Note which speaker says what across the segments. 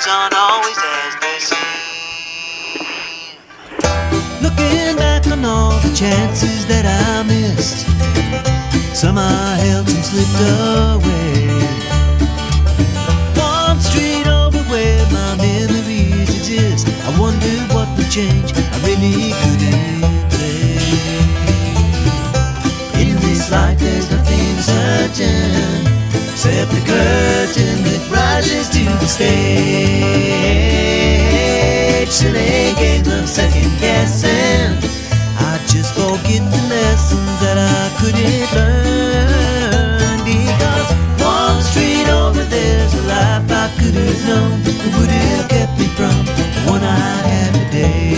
Speaker 1: aren't always as they seem. Looking back on all the chances that I missed, some I held, some slipped away. One street over where my memories exist, I wondered what would change, I really couldn't say. In this life there's nothing certain, except the curtain that rises to the stage. Silly games of second guessing, I just forget the lessons that I couldn't learn. Because one street over there's a life I could have known that would have kept me from the one I have today.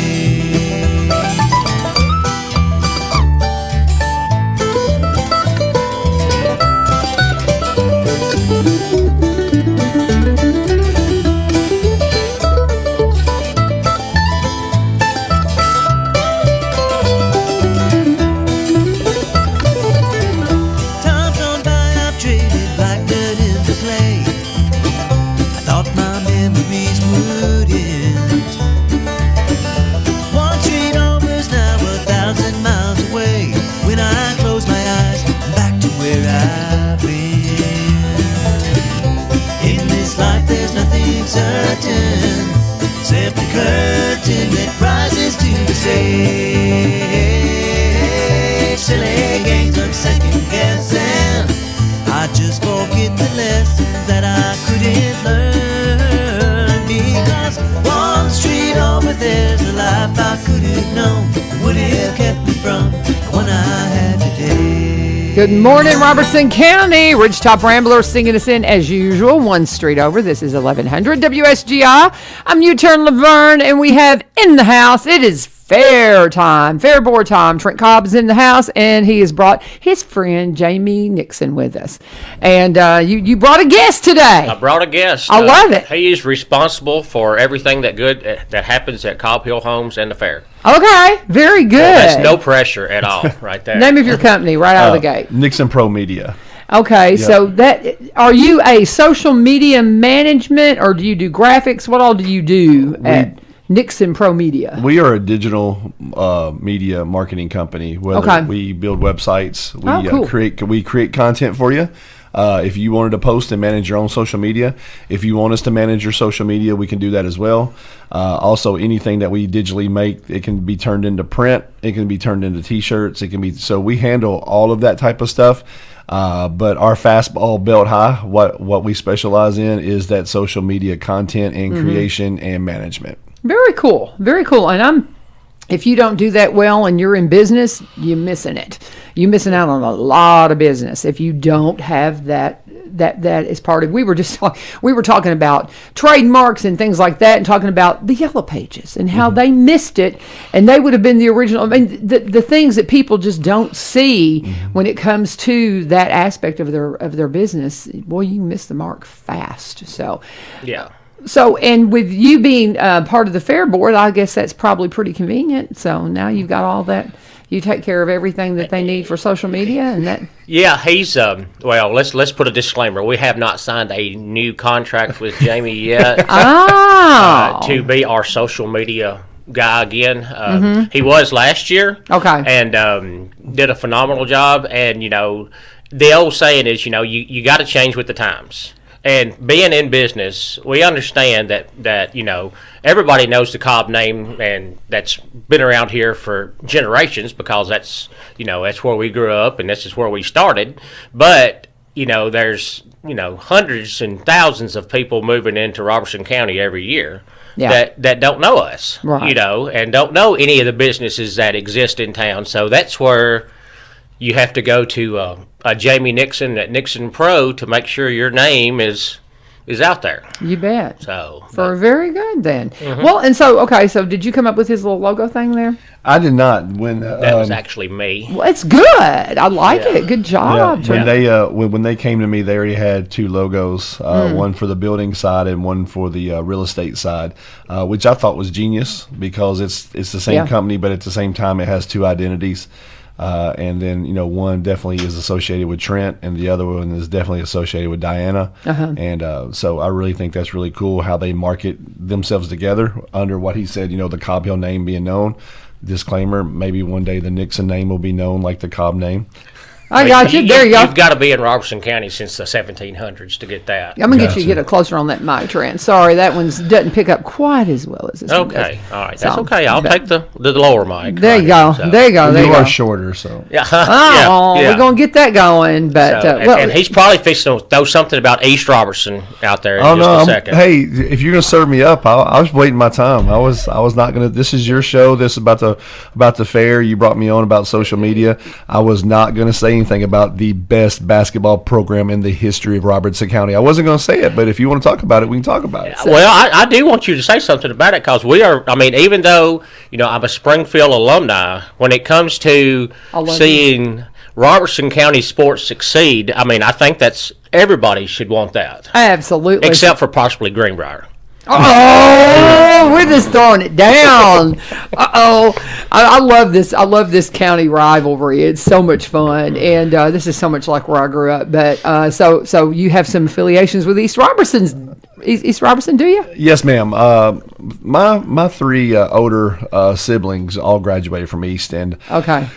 Speaker 1: Except the curtain that rises to the stage. Silly games of second guessing, I just forget the lessons that I couldn't learn. Because one street over there's a life I could have known that would have kept me from the one I had today.
Speaker 2: Good morning, Robertson County. Ridgetop Rambler singing us in as usual. One street over. This is 1100 Wsgi. I'm U-Turn Laverne, and we have in the house, it is fair board time. Trent Cobb is in the house, and he has brought his friend Jamie Nixon with us. And you brought a guest today.
Speaker 3: I brought a guest.
Speaker 2: I love it.
Speaker 3: He is responsible for everything that happens at Cobb Hill Homes and the fair.
Speaker 2: Okay, very good.
Speaker 3: That's no pressure at all, right there.
Speaker 2: Name of your company right out of the gate.
Speaker 4: Nixon Pro Media.
Speaker 2: Okay,
Speaker 4: Yep.
Speaker 2: so are you a social media management, or do you do graphics? What all do you do at Nixon Pro Media?
Speaker 4: We are a digital media marketing company. Whether we build websites,
Speaker 2: cool.
Speaker 4: we create content for you. If you wanted to post and manage your own social media, if you want us to manage your social media, we can do that as well. Also, anything that we digitally make, it can be turned into print, it can be turned into T-shirts, so we handle all of that type of stuff. But our fastball belt high, what we specialize in is that social media content and creation and management.
Speaker 2: Very cool, very cool. And if you don't do that well and you're in business, you're missing it. You're missing out on a lot of business if you don't have that is part of. We were talking about trademarks and things like that, and talking about the Yellow Pages and how they missed it, and they would have been the original. I mean, the things that people just don't see when it comes to that aspect of their business. Boy, you miss the mark fast. So
Speaker 3: yeah.
Speaker 2: So, and with you being part of the fair board, I guess that's probably pretty convenient. So now you've got all that. You take care of everything that they need for social media, and that. Yeah,
Speaker 3: he's well. Let's put a disclaimer. We have not signed a new contract with Jamie yet. To be our social media guy again. He was last year.
Speaker 2: Okay.
Speaker 3: And did a phenomenal job. And the old saying is, you got to change with the times. And being in business, we understand that everybody knows the Cobb name, and that's been around here for generations because that's where we grew up and this is where we started. But there's hundreds and thousands of people moving into Robertson County every year that don't know us,
Speaker 2: right.
Speaker 3: And don't know any of the businesses that exist in town. So that's where you have to go to Jamie Nixon at Nixon Pro to make sure your name is out there.
Speaker 2: You bet.
Speaker 3: So
Speaker 2: very good then. Well, and so did you come up with his little logo thing there?
Speaker 4: I did not.
Speaker 3: That was actually me.
Speaker 2: Well, it's good. I like it. Good job.
Speaker 4: Yeah. When they came to me, they already had two logos, one for the building side and one for the real estate side, which I thought was genius because it's the same company, but at the same time it has two identities. And then, one definitely is associated with Trent, and the other one is definitely associated with Diana. And so I really think that's really cool how they market themselves together under what he said, the Cobb Hill name being known. Disclaimer, maybe one day the Nixon name will be known like the Cobb name.
Speaker 2: I got you. There you go.
Speaker 3: You've got to be in Robertson County since the 1700s to get that.
Speaker 2: I'm going to get you to get closer on that mic, Trent. Sorry, that one doesn't pick up quite as well as this one does.
Speaker 3: Okay, all right. That's okay. I'll take the lower mic.
Speaker 2: There you go. So. There you go. There
Speaker 4: you
Speaker 2: you
Speaker 4: are
Speaker 2: go.
Speaker 4: shorter, so.
Speaker 3: Yeah.
Speaker 2: We're going to get that going. But
Speaker 3: and he's probably fixing to throw something about East Robertson out there in just a second.
Speaker 4: Hey, if you're going to serve me up, I was waiting my time. I was not going to. This is your show. This is about the fair. You brought me on about social media. I was not going to say anything about the best basketball program in the history of Robertson County. I wasn't going to say it, but if you want to talk about it, we can talk about it.
Speaker 3: Well, I do want you to say something about it because we are, even though, I'm a Springfield alumni, when it comes to seeing Robertson County sports succeed, I think that's everybody should want that.
Speaker 2: Absolutely.
Speaker 3: Except for possibly Greenbrier.
Speaker 2: Oh, we're just throwing it down. I love this. I love this county rivalry. It's so much fun, and this is so much like where I grew up. But so you have some affiliations with East Robertson. East Robertson, do you?
Speaker 4: Yes, ma'am. My three older siblings all graduated from East, and
Speaker 2: okay.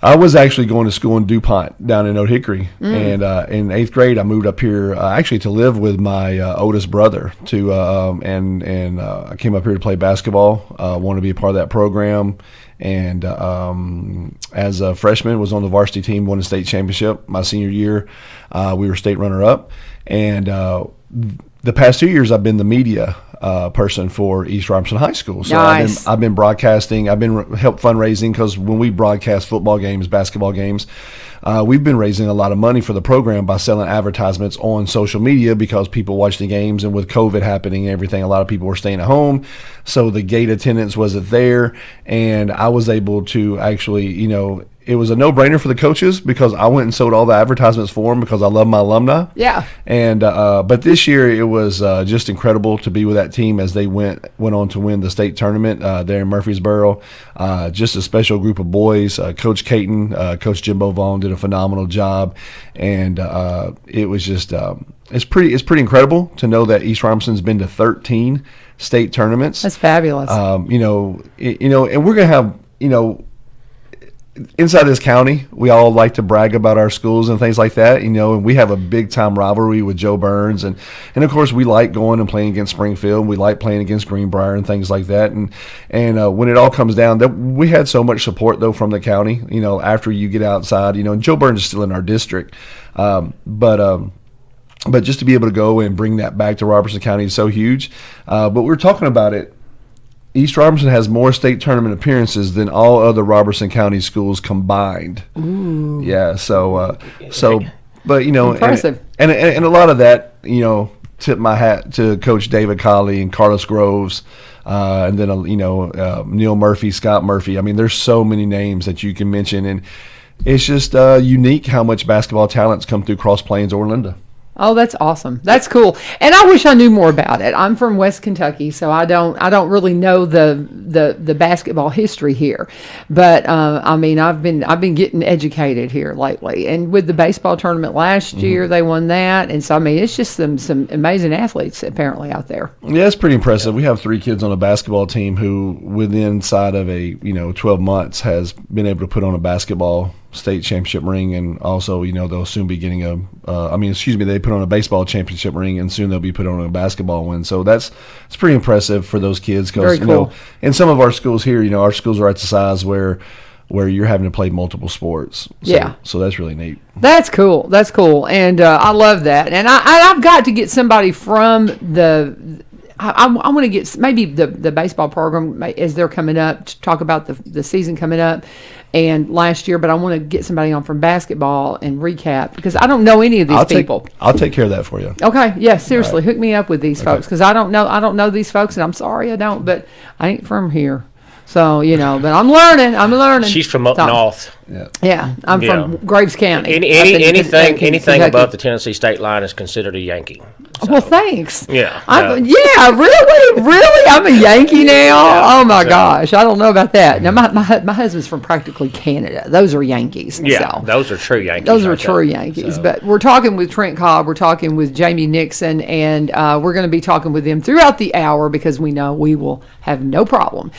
Speaker 4: I was actually going to school in DuPont down in Old Hickory, and in 8th grade I moved up here actually to live with my oldest brother. And I came up here to play basketball. Wanted to be a part of that program, and as a freshman was on the varsity team, won the state championship. My senior year, we were state runner-up, and the past 2 years I've been the media person for East Robertson High School. So
Speaker 2: nice.
Speaker 4: I've been broadcasting. I've been help fundraising because when we broadcast football games, basketball games, we've been raising a lot of money for the program by selling advertisements on social media because people watch the games, and with COVID happening and everything, a lot of people were staying at home. So the gate attendance wasn't there, and I was able to actually, it was a no-brainer for the coaches because I went and sold all the advertisements for them because I love my alumni.
Speaker 2: Yeah.
Speaker 4: And but this year it was just incredible to be with that team as they went on to win the state tournament there in Murfreesboro. Just a special group of boys. Coach Caton, Coach Jimbo Vaughn did a phenomenal job, and it was just it's pretty incredible to know that East Robertson's been to 13 state tournaments.
Speaker 2: That's fabulous.
Speaker 4: And we're gonna have inside this county, we all like to brag about our schools and things like that, and we have a big time rivalry with Joe Burns, and of course we like going and playing against Springfield, and we like playing against Greenbrier and things like that, and when it all comes down, we had so much support though from the county. After you get outside, and Joe Burns is still in our district, but just to be able to go and bring that back to Robertson County is so huge. But we're talking about it. East Robertson has more state tournament appearances than all other Robertson County schools combined.
Speaker 2: Ooh.
Speaker 4: Yeah, but
Speaker 2: impressive.
Speaker 4: And a lot of that, tip my hat to Coach David Colley and Carlos Groves, and then Neil Murphy, Scott Murphy. There's so many names that you can mention, and it's just unique how much basketball talents come through Cross Plains or Linda.
Speaker 2: Oh, that's awesome. That's cool. And I wish I knew more about it. I'm from West Kentucky, so I don't really know the basketball history here. But I've been getting educated here lately. And with the baseball tournament last year, they won that. And so it's just some amazing athletes apparently out there.
Speaker 4: Yeah, it's pretty impressive. We have 3 kids on a basketball team who within inside of 12 months has been able to put on a basketball state championship ring, and also they'll soon be getting they put on a baseball championship ring, and soon they'll be put on a basketball one. So it's pretty impressive for those kids because
Speaker 2: cool.
Speaker 4: In some of our schools here, our schools are at the size where you're having to play multiple sports. So that's really neat.
Speaker 2: That's cool. And I love that. And I've got to get somebody from I want to get maybe the baseball program as they're coming up to talk about the season coming up and last year, but I want to get somebody on from basketball and recap because I don't know any of these people.
Speaker 4: I'll take care of that for you.
Speaker 2: Okay, yeah, seriously, right. Hook me up with these folks because I don't know these folks, and I'm sorry I don't, but I ain't from here. So, but I'm learning.
Speaker 3: She's from up north.
Speaker 2: Yeah, I'm from Graves County.
Speaker 3: Anything above the Tennessee state line is considered a Yankee. So,
Speaker 2: Well, thanks.
Speaker 3: Yeah.
Speaker 2: Yeah, really. I'm a Yankee now.
Speaker 3: Yeah,
Speaker 2: Oh my gosh, I don't know about that. Now my husband's from practically Canada. Those are Yankees.
Speaker 3: Yeah,
Speaker 2: so.
Speaker 3: those are true Yankees.
Speaker 2: Those are
Speaker 3: right
Speaker 2: true
Speaker 3: there.
Speaker 2: Yankees.
Speaker 3: So,
Speaker 2: But we're talking with Trent Cobb. We're talking with Jamie Nixon, and we're going to be talking with them throughout the hour because we know we will have no problem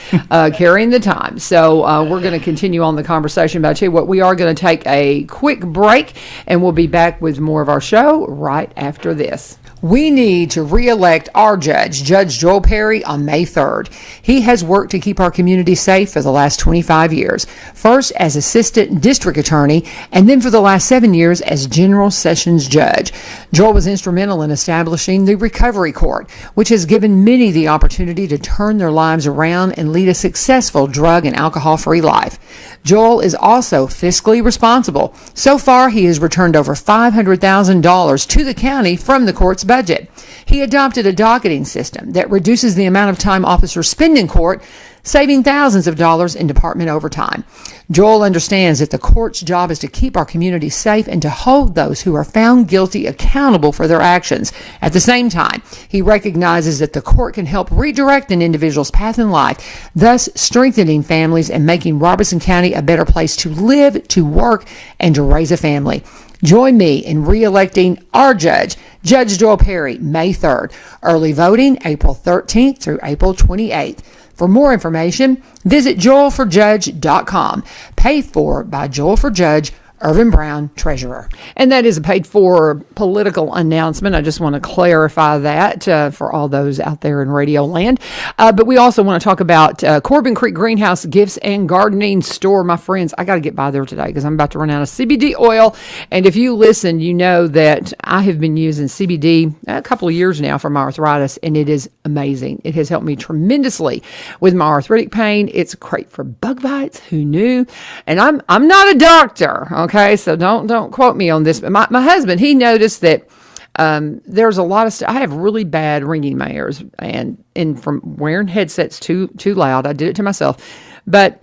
Speaker 2: carrying the time. So we're going to continue on the conversation. But I tell you what, we are going to take a quick break, and we'll be back with more of our show right after this. We need to re-elect our judge, Judge Joel Perry, on May 3rd. He has worked to keep our community safe for the last 25 years, first as assistant district attorney, and then for the last 7 years as general sessions judge. Joel was instrumental in establishing the Recovery Court, which has given many the opportunity to turn their lives around and lead a successful drug and alcohol-free life. Joel is also fiscally responsible. So far, he has returned over $500,000 to the county from the court's budget. He adopted a docketing system that reduces the amount of time officers spend in court, saving thousands of dollars in department overtime. Joel understands that the court's job is to keep our community safe and to hold those who are found guilty accountable for their actions. At the same time, he recognizes that the court can help redirect an individual's path in life, thus strengthening families and making Robertson County a better place to live, to work, and to raise a family. Join me in re-electing our judge, Judge Joel Perry, May 3rd. Early voting, April 13th through April 28th. For more information, visit joelforjudge.com. Paid for by Joel for Judge, Irvin Brown, Treasurer. And that is a paid-for political announcement. I just want to clarify that for all those out there in radio land. But we also want to talk about Corbin Creek Greenhouse Gifts and Gardening Store. My friends, I got to get by there today because I'm about to run out of CBD oil. And if you listen, you know that I have been using CBD a couple of years now for my arthritis, and it is amazing. It has helped me tremendously with my arthritic pain. It's great for bug bites. Who knew? And I'm not a doctor, okay, so don't quote me on this. But my husband, he noticed that there's a lot of stuff. I have really bad ringing in my ears, and from wearing headsets too loud. I did it to myself, but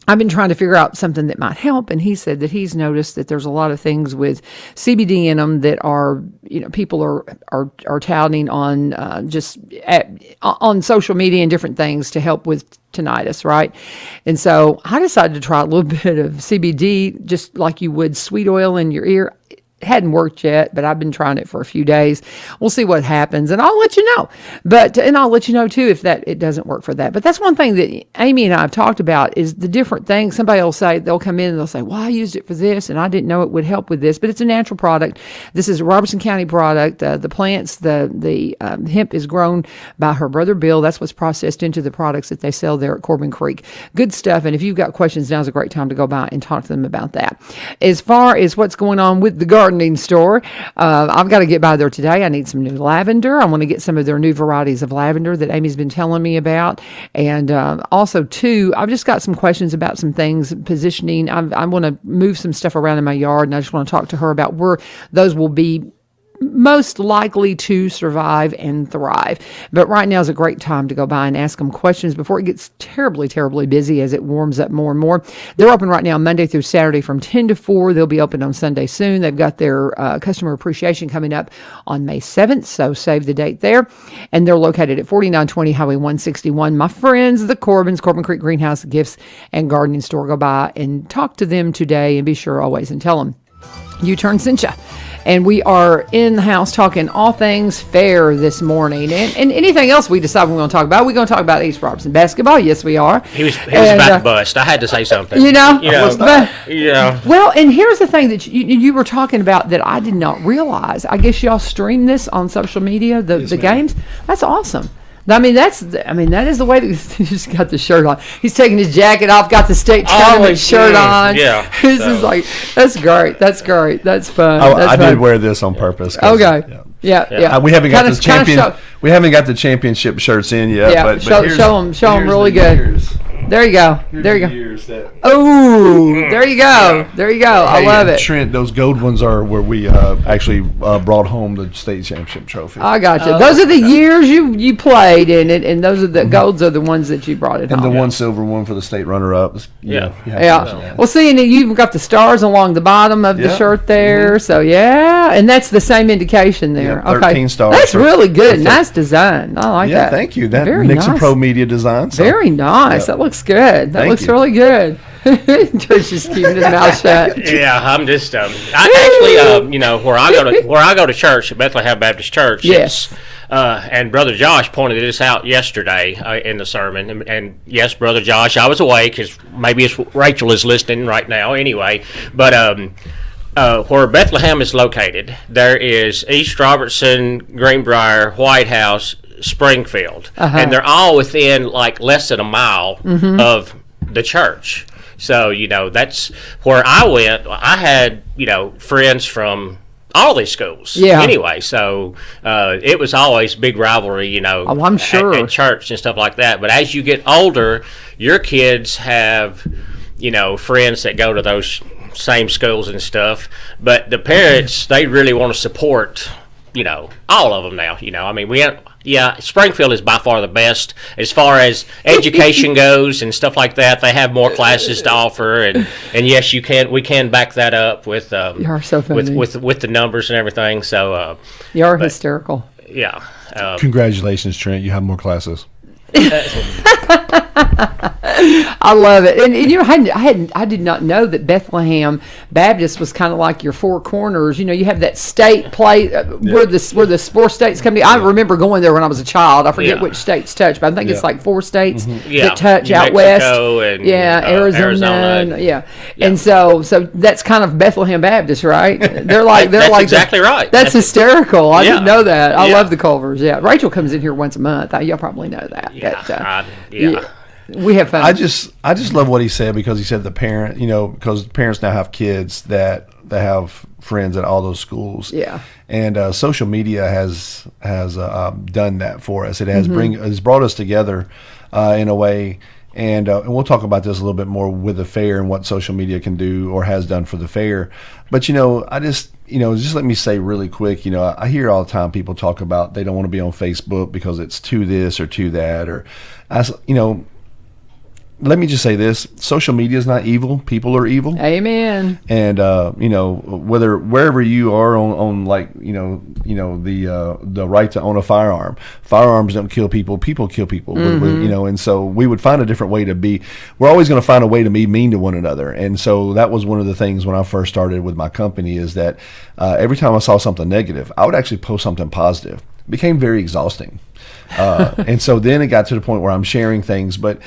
Speaker 2: I've been trying to figure out something that might help, and he said that he's noticed that there's a lot of things with CBD in them that are, people are touting on on social media and different things to help with tinnitus, right? And so I decided to try a little bit of CBD, just like you would sweet oil in your ear. It hadn't worked yet, but I've been trying it for a few days. We'll see what happens, and I'll let you know. And I'll let you know too if it doesn't work for that. But that's one thing that Amy and I have talked about is the different things. Somebody will say, they'll come in and they'll say, well, I used it for this, and I didn't know it would help with this. But it's a natural product. This is a Robertson County product. The plants, the hemp is grown by her brother Bill. That's what's processed into the products that they sell there at Corbin Creek. Good stuff. And if you've got questions, now's a great time to go by and talk to them about that. As far as what's going on with the gardening store, I've got to get by there today. I need some new lavender. I want to get some of their new varieties of lavender that Amy's been telling me about. And also, too, I've just got some questions about some things, positioning. I want to move some stuff around in my yard, and I just want to talk to her about where those will be most likely to survive and thrive. But right now is a great time to go by and ask them questions before it gets terribly, terribly busy as it warms up more and more. They're open right now Monday through Saturday from 10 to 4. They'll be open on Sunday soon. They've got their customer appreciation coming up on May 7th, so save the date there. And they're located at 4920 Highway 161. My friends, the Corbin Creek Greenhouse Gifts and Gardening Store. Go by and talk to them today, and be sure always and tell them U-Turn sent ya. And we are in the house talking all things fair this morning. And anything else we decide we want to talk about. We're going to talk about East Robertson basketball. Yes, we are.
Speaker 3: He was about to bust. I had to say something.
Speaker 2: Well, and here's the thing that you were talking about that I did not realize. I guess y'all stream this on social media, the games. That's awesome. that is the way that he's just got the shirt on. He's taking his jacket off, got the state tournament shirt on.
Speaker 3: Yeah.
Speaker 2: This is like, that's great. That's great. That's fun.
Speaker 4: I did wear this on purpose.
Speaker 2: Okay. Yeah.
Speaker 4: We haven't got the champion. We haven't got the championship shirts in yet.
Speaker 2: Yeah.
Speaker 4: But
Speaker 2: show them really good. There you go. There you go. Oh, there you go. There you go. I love it.
Speaker 4: Trent, those gold ones are where we actually brought home the state championship trophy.
Speaker 2: I got you. Those are the years you played in it, and those are the golds are the ones that you brought it home.
Speaker 4: And the one silver one for the state runner-up.
Speaker 2: Yeah. Well, see, and you've got the stars along the bottom of the shirt there. So, and that's the same indication there.
Speaker 4: Yeah, 13 stars.
Speaker 2: That's really good. Nice design. I like that.
Speaker 4: Yeah, thank you. That
Speaker 2: Very
Speaker 4: Nixon
Speaker 2: nice.
Speaker 4: Pro Media design. So.
Speaker 2: Very nice. That looks good. That looks really good. George just keeping his mouth shut.
Speaker 3: Yeah, I'm just. I actually, where I go to church at Bethlehem Baptist Church.
Speaker 2: Yes.
Speaker 3: And Brother Josh pointed this out yesterday in the sermon. And yes, Brother Josh, I was away because maybe Rachel is listening right now. Anyway, but where Bethlehem is located, there is East Robertson, Greenbrier, White House, Springfield, and they're all within like less than a mile of the church. So that's where I went. I had friends from all these schools. Yeah. Anyway, so it was always big rivalry.
Speaker 2: Oh, I'm sure
Speaker 3: at church and stuff like that. But as you get older, your kids have friends that go to those same schools and stuff. But the parents, they really want to support all of them now. I mean, Springfield is by far the best as far as education goes and stuff like that. They have more classes to offer, and yes, we can back that up with
Speaker 2: you are so funny.
Speaker 3: with the numbers and everything. So
Speaker 2: you're hysterical.
Speaker 3: Yeah.
Speaker 4: Congratulations, Trent. You have more classes.
Speaker 2: I love it, and I did not know that Bethlehem Baptist was kind of like your Four Corners. You have that state play where the four states come together. I remember going there when I was a child. I forget which states touch, but I think it's like four states that touch
Speaker 3: New
Speaker 2: out
Speaker 3: Mexico
Speaker 2: west.
Speaker 3: And,
Speaker 2: Arizona. And so that's kind of Bethlehem Baptist, right? They're like
Speaker 3: exactly right.
Speaker 2: That's hysterical. I didn't know that. I love the Culvers. Yeah, Rachel comes in here once a month. Y'all probably know that. We have fun.
Speaker 4: I just love what he said, because he said the parent, because parents now have kids that have friends at all those schools.
Speaker 2: Yeah.
Speaker 4: And social media has done that for us. It has has brought us together in a way. And we'll talk about this a little bit more with the fair and what social media can do or has done for the fair. But just let me say really quick, I hear all the time people talk about they don't want to be on Facebook because it's to this or to that, or let me just say this: social media is not evil. People are evil.
Speaker 2: Amen.
Speaker 4: And wherever you are on the right to own a firearm. Firearms don't kill people. People kill people. And so we would find a different way to be. We're always going to find a way to be mean to one another. And so that was one of the things when I first started with my company, is that every time I saw something negative, I would actually post something positive. It became very exhausting. And so then it got to the point where I'm sharing things, but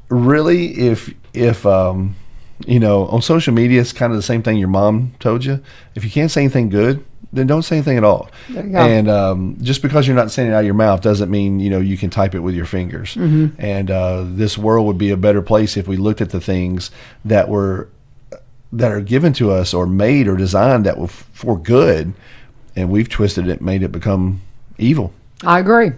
Speaker 4: really, if on social media, it's kind of the same thing your mom told you. If you can't say anything good, then don't say anything at all.
Speaker 2: There you go.
Speaker 4: And just because you're not saying it out of your mouth doesn't mean you can type it with your fingers. And this world would be a better place if we looked at the things that are given to us or made or designed that were for good, and we've twisted it, made it become evil.
Speaker 2: I agree,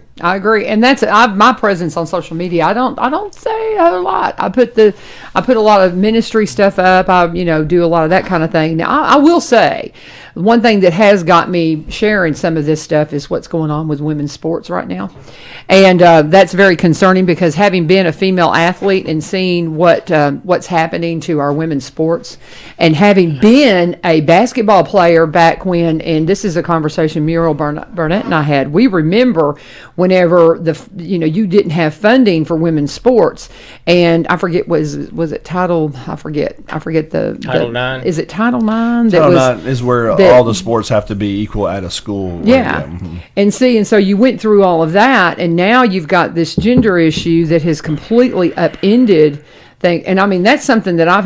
Speaker 2: and that's my presence on social media. I don't say a lot. I put a lot of ministry stuff up. I do a lot of that kind of thing. Now I will say, one thing that has got me sharing some of this stuff is what's going on with women's sports right now, and that's very concerning, because having been a female athlete and seeing what's happening to our women's sports, and having been a basketball player back when, and this is a conversation Muriel Burnett and I had. We remember whenever you didn't have funding for women's sports, and I forget was it Title? I forget the
Speaker 3: Title IX.
Speaker 2: Is it Title IX?
Speaker 4: Title IX is where all the sports have to be equal at a school.
Speaker 2: Yeah. And so you went through all of that, and now you've got this gender issue that has completely upended thing. And I mean, that's something that I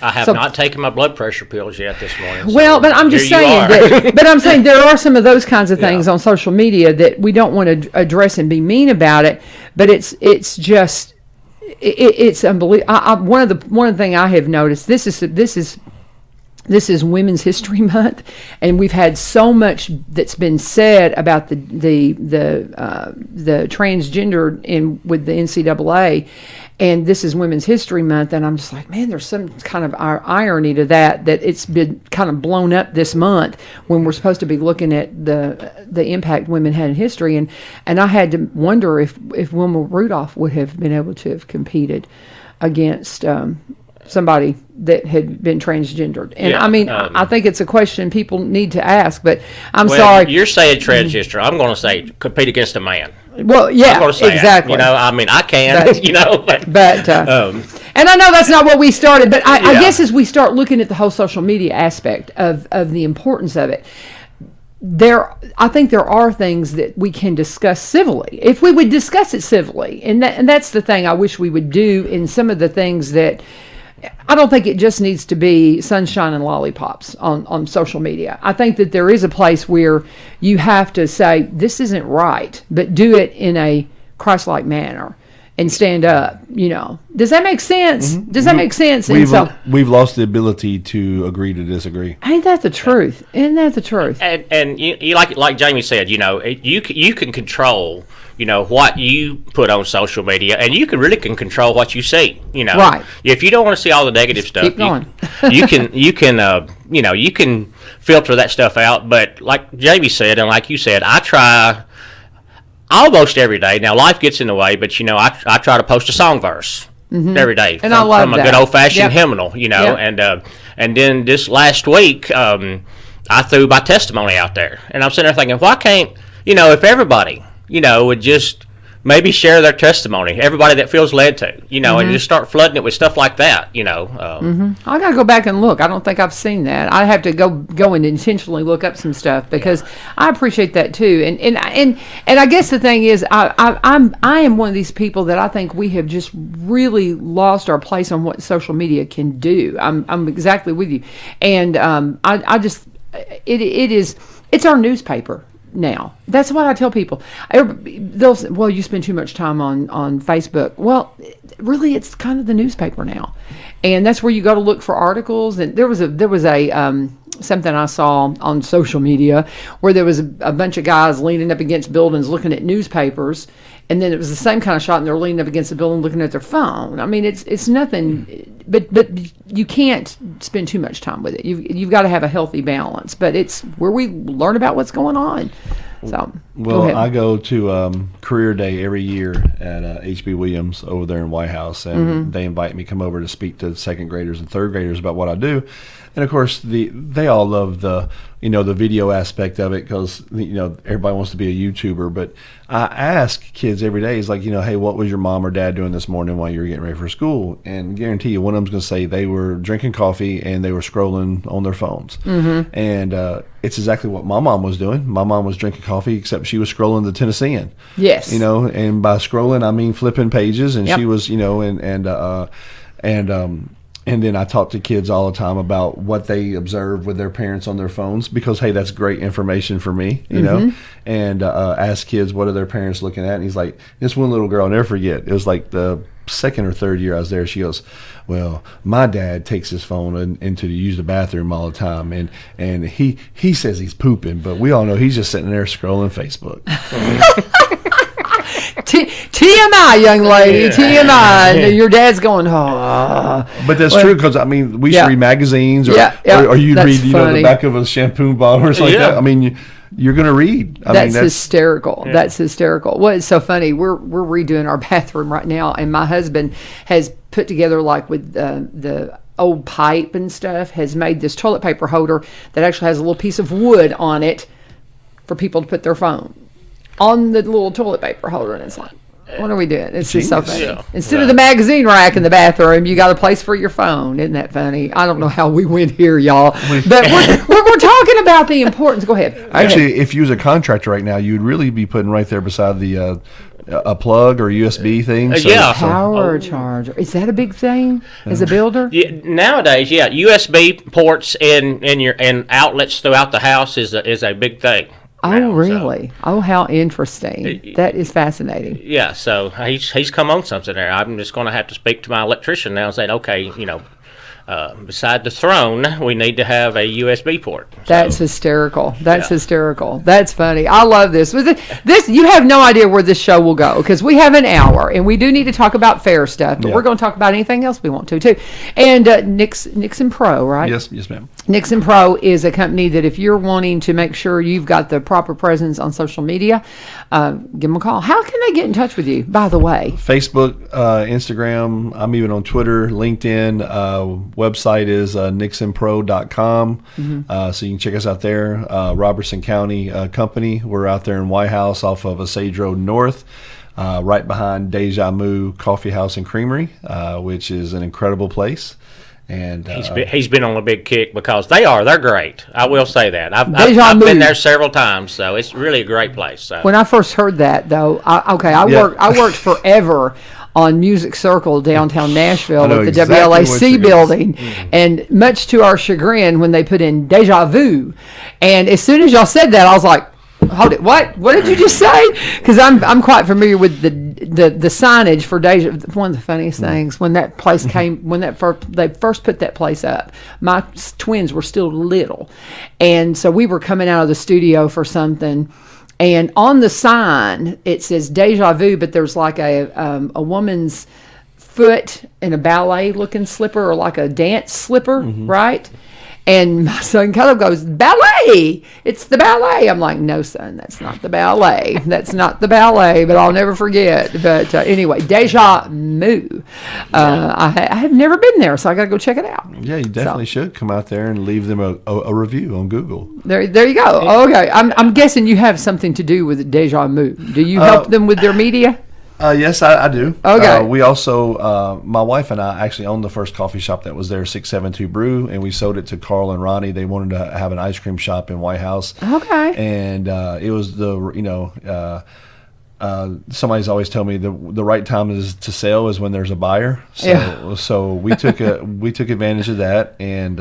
Speaker 2: have
Speaker 3: not taken my blood pressure pills yet this morning.
Speaker 2: Well, but I'm just saying there are some of those kinds of things on social media that we don't want to address and be mean about it. But it's unbelievable. One of the thing I have noticed, this is this is Women's History Month, and we've had so much that's been said about the transgender with the NCAA, and this is Women's History Month, and I'm just like, man, there's some kind of irony to that it's been kind of blown up this month when we're supposed to be looking at the impact women had in history, and I had to wonder if Wilma Rudolph would have been able to have competed against somebody that had been transgendered. And
Speaker 3: Yeah,
Speaker 2: I mean, I think it's a question people need to ask, but I'm sorry.
Speaker 3: You're saying transgender. I'm going to say compete against a man.
Speaker 2: Well, yeah,
Speaker 3: I'm going to say
Speaker 2: exactly.
Speaker 3: It. I mean, I can,
Speaker 2: But, and I know that's not what we started, but I
Speaker 3: Yeah.
Speaker 2: guess as we start looking at the whole social media aspect of the importance of it, I think there are things that we can discuss civilly if we would discuss it civilly, and that's the thing I wish we would do in some of the things that. I don't think it just needs to be sunshine and lollipops on social media. I think that there is a place where you have to say, this isn't right, but do it in a Christ-like manner and stand up, Does that make sense? Mm-hmm. Does that make sense?
Speaker 4: We've lost the ability to agree to disagree.
Speaker 2: Ain't that the truth? Isn't that the truth?
Speaker 3: And you like Jamie said, you can control what you put on social media, and you really can control what you see.
Speaker 2: Right.
Speaker 3: If you don't want to see all the negative stuff,
Speaker 2: keep going.
Speaker 3: you can filter that stuff out. But like Jamie said, and like you said, I try almost every day. Now life gets in the way, but I try to post a song verse every day,
Speaker 2: and I love
Speaker 3: from a good old fashioned hymnal.
Speaker 2: Yep.
Speaker 3: And then this last week, I threw my testimony out there, and I'm sitting there thinking, why can't if everybody would just maybe share their testimony, everybody that feels led to, and just start flooding it with stuff like that, I
Speaker 2: got to go back and look. I don't think I've seen that. I have to go and intentionally look up some stuff because I appreciate that too. And I guess the thing is, I am one of these people that I think we have just really lost our place on what social media can do. I'm exactly with you, and it's our newspaper. Now, that's what I tell people. They'll say, well, you spend too much time on Facebook. Well, really, it's kind of the newspaper now. And that's where you go to look for articles. And there was a something I saw on social media where there was a bunch of guys leaning up against buildings looking at newspapers. And then it was the same kind of shot, and they're leaning up against the building looking at their phone. I mean, it's nothing, but you can't spend too much time with it. You've got to have a healthy balance. But it's where we learn about what's going on. So,
Speaker 4: I go to Career Day every year at H.B. Williams over there in White House, and they invite me to come over to speak to second graders and third graders about what I do. And of course, they all love the video aspect of it because everybody wants to be a YouTuber. But I ask kids every day, it's like, hey, what was your mom or dad doing this morning while you were getting ready for school? And guarantee you, one of them's going to say they were drinking coffee and they were scrolling on their phones. Mm-hmm. And it's exactly what my mom was doing. My mom was drinking coffee, except she was scrolling the Tennessean.
Speaker 2: Yes.
Speaker 4: And by scrolling, I mean flipping pages. And she was, and then I talk to kids all the time about what they observe with their parents on their phones because, hey, that's great information for me, know. And ask kids, what are their parents looking at? And he's like, this one little girl, I'll never forget. It was like the second or third year I was there. She goes, well, my dad takes his phone into to use the bathroom all the time. And he says he's pooping, but we all know he's just sitting there scrolling Facebook.
Speaker 2: TMI, young lady, TMI. And your dad's going, oh.
Speaker 4: But that's true because, we should read magazines or you'd read, the back of a shampoo bottle or something like that. You're going to read.
Speaker 2: That's hysterical. Yeah. That's hysterical. Well, it's so funny. We're redoing our bathroom right now, and my husband has put together, like with the old pipe and stuff, has made this toilet paper holder that actually has a little piece of wood on it for people to put their phone on the little toilet paper holder. And it's like, what are we doing? It's just so funny. Yeah. Instead of the magazine rack in the bathroom, you got a place for your phone. Isn't that funny? I don't know how we went here, y'all. But we're talking about the importance. Go ahead.
Speaker 4: Actually, if you was a contractor right now, you'd really be putting right there beside the a plug or USB thing.
Speaker 2: Power charger. Is that a big thing as a builder?
Speaker 3: Yeah, nowadays, USB ports and outlets throughout the house is a big thing.
Speaker 2: Oh, really? Oh, how interesting. That is fascinating.
Speaker 3: Yeah, so he's come on something there. I'm just going to have to speak to my electrician now and say, okay, beside the throne, we need to have a USB port.
Speaker 2: That's
Speaker 3: So,
Speaker 2: hysterical. That's
Speaker 3: Yeah.
Speaker 2: hysterical. That's funny. I love this. This you have no idea where this show will go because we have an hour and we do need to talk about fair stuff, but
Speaker 4: Yeah.
Speaker 2: we're going to talk about anything else we want to too. And Nixon Pro, right?
Speaker 4: Yes, ma'am.
Speaker 2: Nixon Pro is a company that if you're wanting to make sure you've got the proper presence on social media, give them a call. How can they get in touch with you, by the way?
Speaker 4: Facebook, Instagram. I'm even on Twitter, LinkedIn. Website is nixonpro.com. So you can check us out there. Robertson County company. We're out there in White House off of Osage Road North, right behind Deja Mu Coffee House and Creamery, which is an incredible place. And
Speaker 3: he's been on a big kick because they're great. I will say that. I've
Speaker 2: Deja Mu.
Speaker 3: been there several times, so it's really a great place. So.
Speaker 2: When I first heard that, though, I worked forever on Music Circle downtown Nashville
Speaker 4: I know
Speaker 2: at the
Speaker 4: exactly what
Speaker 2: WLAC
Speaker 4: you mean.
Speaker 2: building, and much to our chagrin, when they put in Deja Vu, and as soon as y'all said that, I was like, hold it, what did you just say? Because I'm quite familiar with the signage for Deja. One of the funniest things when that place came, when they first put that place up, my twins were still little, and so we were coming out of the studio for something, and on the sign it says Deja Vu, but there's like a woman's foot in a ballet looking slipper or like a dance slipper, right? And my son Caleb goes, ballet! It's the ballet. I'm like, no, son, that's not the ballet. That's not the ballet, but I'll never forget. But anyway, Deja Mu. I have never been there, so I got to go check it out.
Speaker 4: yeah, you definitely should come out there and leave them a review on Google.
Speaker 2: There you go. Okay, I'm guessing you have something to do with Deja Mu. Do you help them with their media?
Speaker 4: Yes, I do.
Speaker 2: Okay.
Speaker 4: We also, my wife and I actually owned the first coffee shop that was there, 672 Brew, and we sold it to Carl and Ronnie. They wanted to have an ice cream shop in White House.
Speaker 2: Okay.
Speaker 4: And it was somebody's always told me the right time is to sell is when there's a buyer. So we took advantage of that, and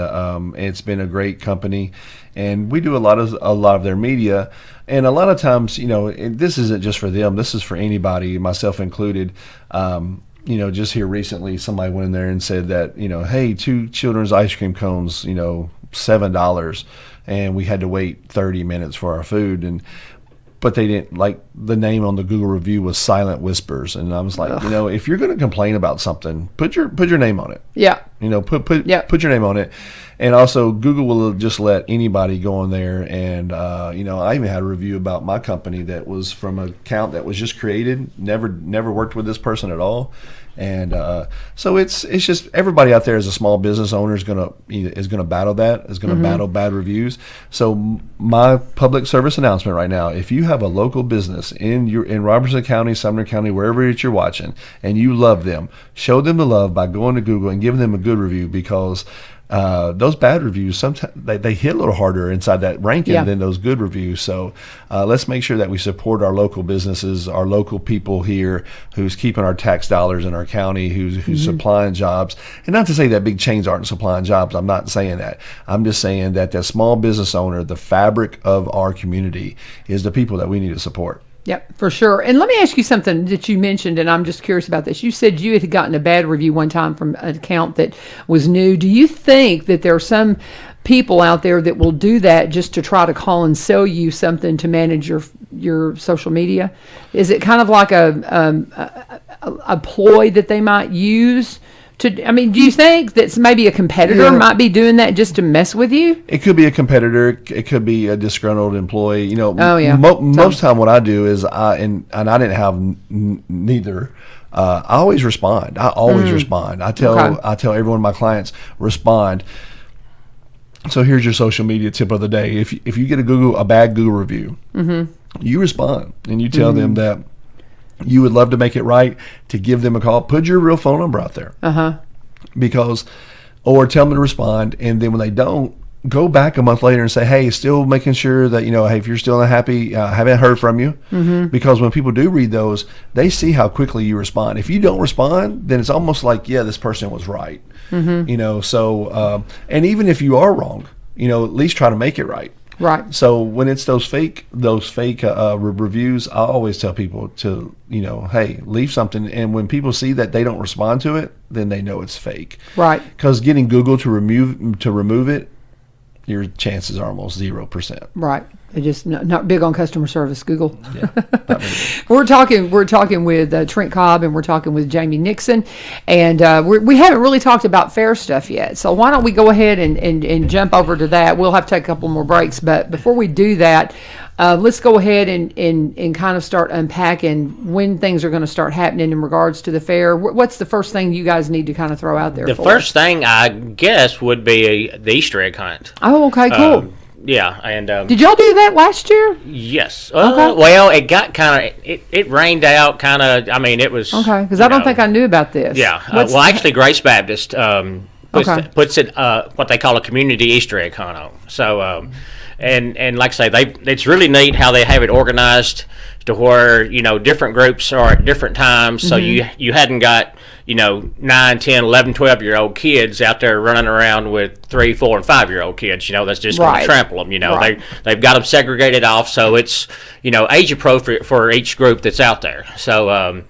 Speaker 4: it's been a great company, and we do a lot of their media. And a lot of times, this isn't just for them. This is for anybody, myself included. Just here recently, somebody went in there and said that, hey, 2 children's ice cream cones, $7, and we had to wait 30 minutes for our food. But they didn't like the name on the Google review was Silent Whispers, and I was like, if you're going to complain about something, put your name on it.
Speaker 2: Yeah.
Speaker 4: Put your name on it. And also, Google will just let anybody go in there. And I even had a review about my company that was from an account that was just created, never worked with this person at all. And so it's just everybody out there as a small business owner is gonna battle that, is gonna battle bad reviews. So my public service announcement right now: if you have a local business in Robertson County, Sumner County, wherever you're watching, and you love them, show them the love by going to Google and giving them a good review, because those bad reviews sometimes they hit a little harder inside that ranking than those good reviews. So let's make sure that we support our local businesses, our local people here, who's keeping our tax dollars in our county, who's supplying jobs. And not to say that big chains aren't supplying jobs. I'm not saying that. I'm just saying that the small business owner, the fabric of our community, is the people that we need to support.
Speaker 2: Yep, for sure. And let me ask you something that you mentioned, and I'm just curious about this. You said you had gotten a bad review one time from an account that was new. Do you think that there are some people out there that will do that just to try to call and sell you something to manage your social media? Is it kind of like a ploy that they might use? Do you think that maybe a competitor might be doing that just to mess with you?
Speaker 4: It could be a competitor. It could be a disgruntled employee. Most time what I do is I didn't have neither. I always respond. I tell every one of my clients, respond. So here's your social media tip of the day. If you get a bad Google review, you respond and you tell them that you would love to make it right, to give them a call. Put your real phone number out there. Or tell them to respond, and then when they don't, go back a month later and say, hey, still making sure that, hey, if you're still unhappy, haven't heard from you. Because when people do read those, they see how quickly you respond. If you don't respond, then it's almost like, this person was right. So, and even if you are wrong, at least try to make it right.
Speaker 2: Right.
Speaker 4: So when it's those fake reviews, I always tell people to, hey, leave something. And when people see that they don't respond to it, then they know it's fake.
Speaker 2: Right.
Speaker 4: Because getting Google to remove it, your chances are almost 0%.
Speaker 2: Right. They're just not big on customer service, Google.
Speaker 4: Yeah, not very big.
Speaker 2: We're talking with Trent Cobb, and we're talking with Jamie Nixon, and we haven't really talked about fair stuff yet. So why don't we go ahead and jump over to that? We'll have to take a couple more breaks, but before we do that, let's go ahead and kind of start unpacking when things are going to start happening in regards to the fair. What's the first thing you guys need to kind of throw out there?
Speaker 3: The first thing, I guess, would be the Easter egg hunt.
Speaker 2: Oh, okay, cool.
Speaker 3: Yeah, and
Speaker 2: did y'all do that last year?
Speaker 3: yes.
Speaker 2: Okay.
Speaker 3: Well, it got kind of it rained out kind of. I mean, it was
Speaker 2: Okay, because I don't think I knew about this.
Speaker 3: Yeah. Well, actually, Grace Baptist puts it what they call a community Easter egg hunt on. So, and like I say, it's really neat how they have it organized to where different groups are at different times. So you hadn't got 9, 10, 11, 12-year-old kids out there running around with 3, 4, and 5-year-old kids. That's just going to trample them.
Speaker 2: Right.
Speaker 3: They've got them segregated off, so it's age appropriate for each group that's out there. So.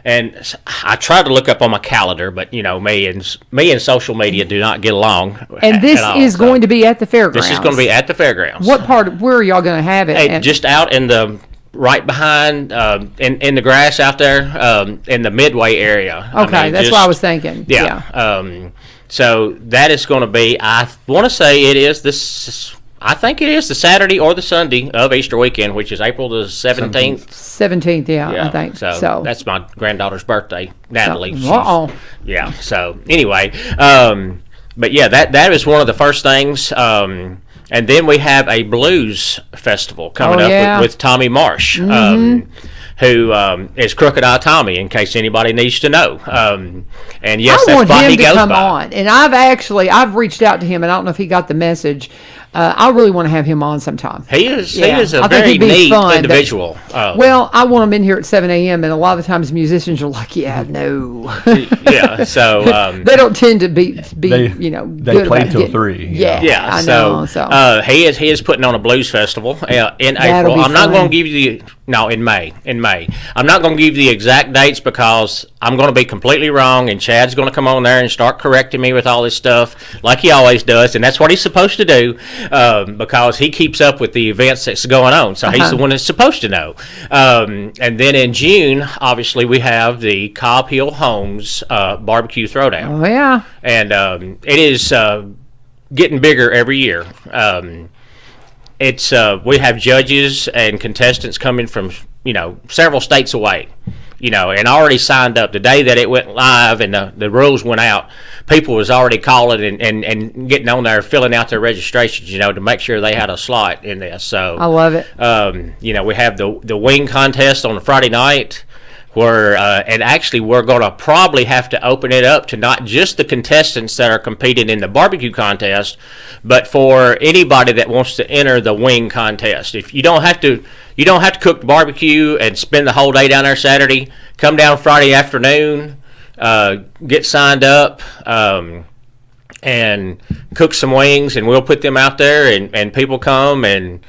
Speaker 3: And I tried to look up on my calendar, but me and social media do not get along.
Speaker 2: And this is going to be at the fairgrounds.
Speaker 3: This is going to be at the fairgrounds.
Speaker 2: What part? Where are y'all going to have it?
Speaker 3: Just out in the right behind in the grass out there in the Midway area.
Speaker 2: Okay, that's what I was thinking.
Speaker 3: Yeah. So that is going to be. I want to say it is this. I think it is the Saturday or the Sunday of Easter weekend, which is April the 17th.
Speaker 2: 17th, yeah, I think so.
Speaker 3: That's my granddaughter's birthday, Natalie. Yeah. So anyway, but yeah, that is one of the first things. And then we have a blues festival coming up with Tommy Marsh, who is Crooked Eye Tommy, in case anybody needs to know. And yes, that's why he goes by. I want him to come on.
Speaker 2: And I've reached out to him, and I don't know if he got the message. I really want to have him on sometime.
Speaker 3: He is a very neat individual.
Speaker 2: Well, I want him in here at 7 a.m., and a lot of the times musicians are like, no.
Speaker 3: Yeah, so...
Speaker 2: they don't tend to be
Speaker 4: they
Speaker 2: good
Speaker 4: play till 3.
Speaker 2: Yeah, I know.
Speaker 3: So he is putting on a blues festival in April. I'm not going to give you in May. I'm not going to give you the exact dates because I'm going to be completely wrong, and Chad's going to come on there and start correcting me with all this stuff like he always does, and that's what he's supposed to do. Because he keeps up with the events that's going on. So he's the one that's supposed to know. And then in June, obviously, we have the Cobb Hill Homes Barbecue Throwdown.
Speaker 2: Oh, yeah.
Speaker 3: And it is getting bigger every year. We have judges and contestants coming from, several states away. And already signed up the day that it went live and the rules went out. People was already calling and getting on there, filling out their registrations, to make sure they had a slot in this. So
Speaker 2: I love it.
Speaker 3: We have the wing contest on a Friday night, where and actually we're going to probably have to open it up to not just the contestants that are competing in the barbecue contest, but for anybody that wants to enter the wing contest. If you don't have to cook the barbecue and spend the whole day down there Saturday. Come down Friday afternoon, get signed up, and cook some wings, and we'll put them out there, and people come and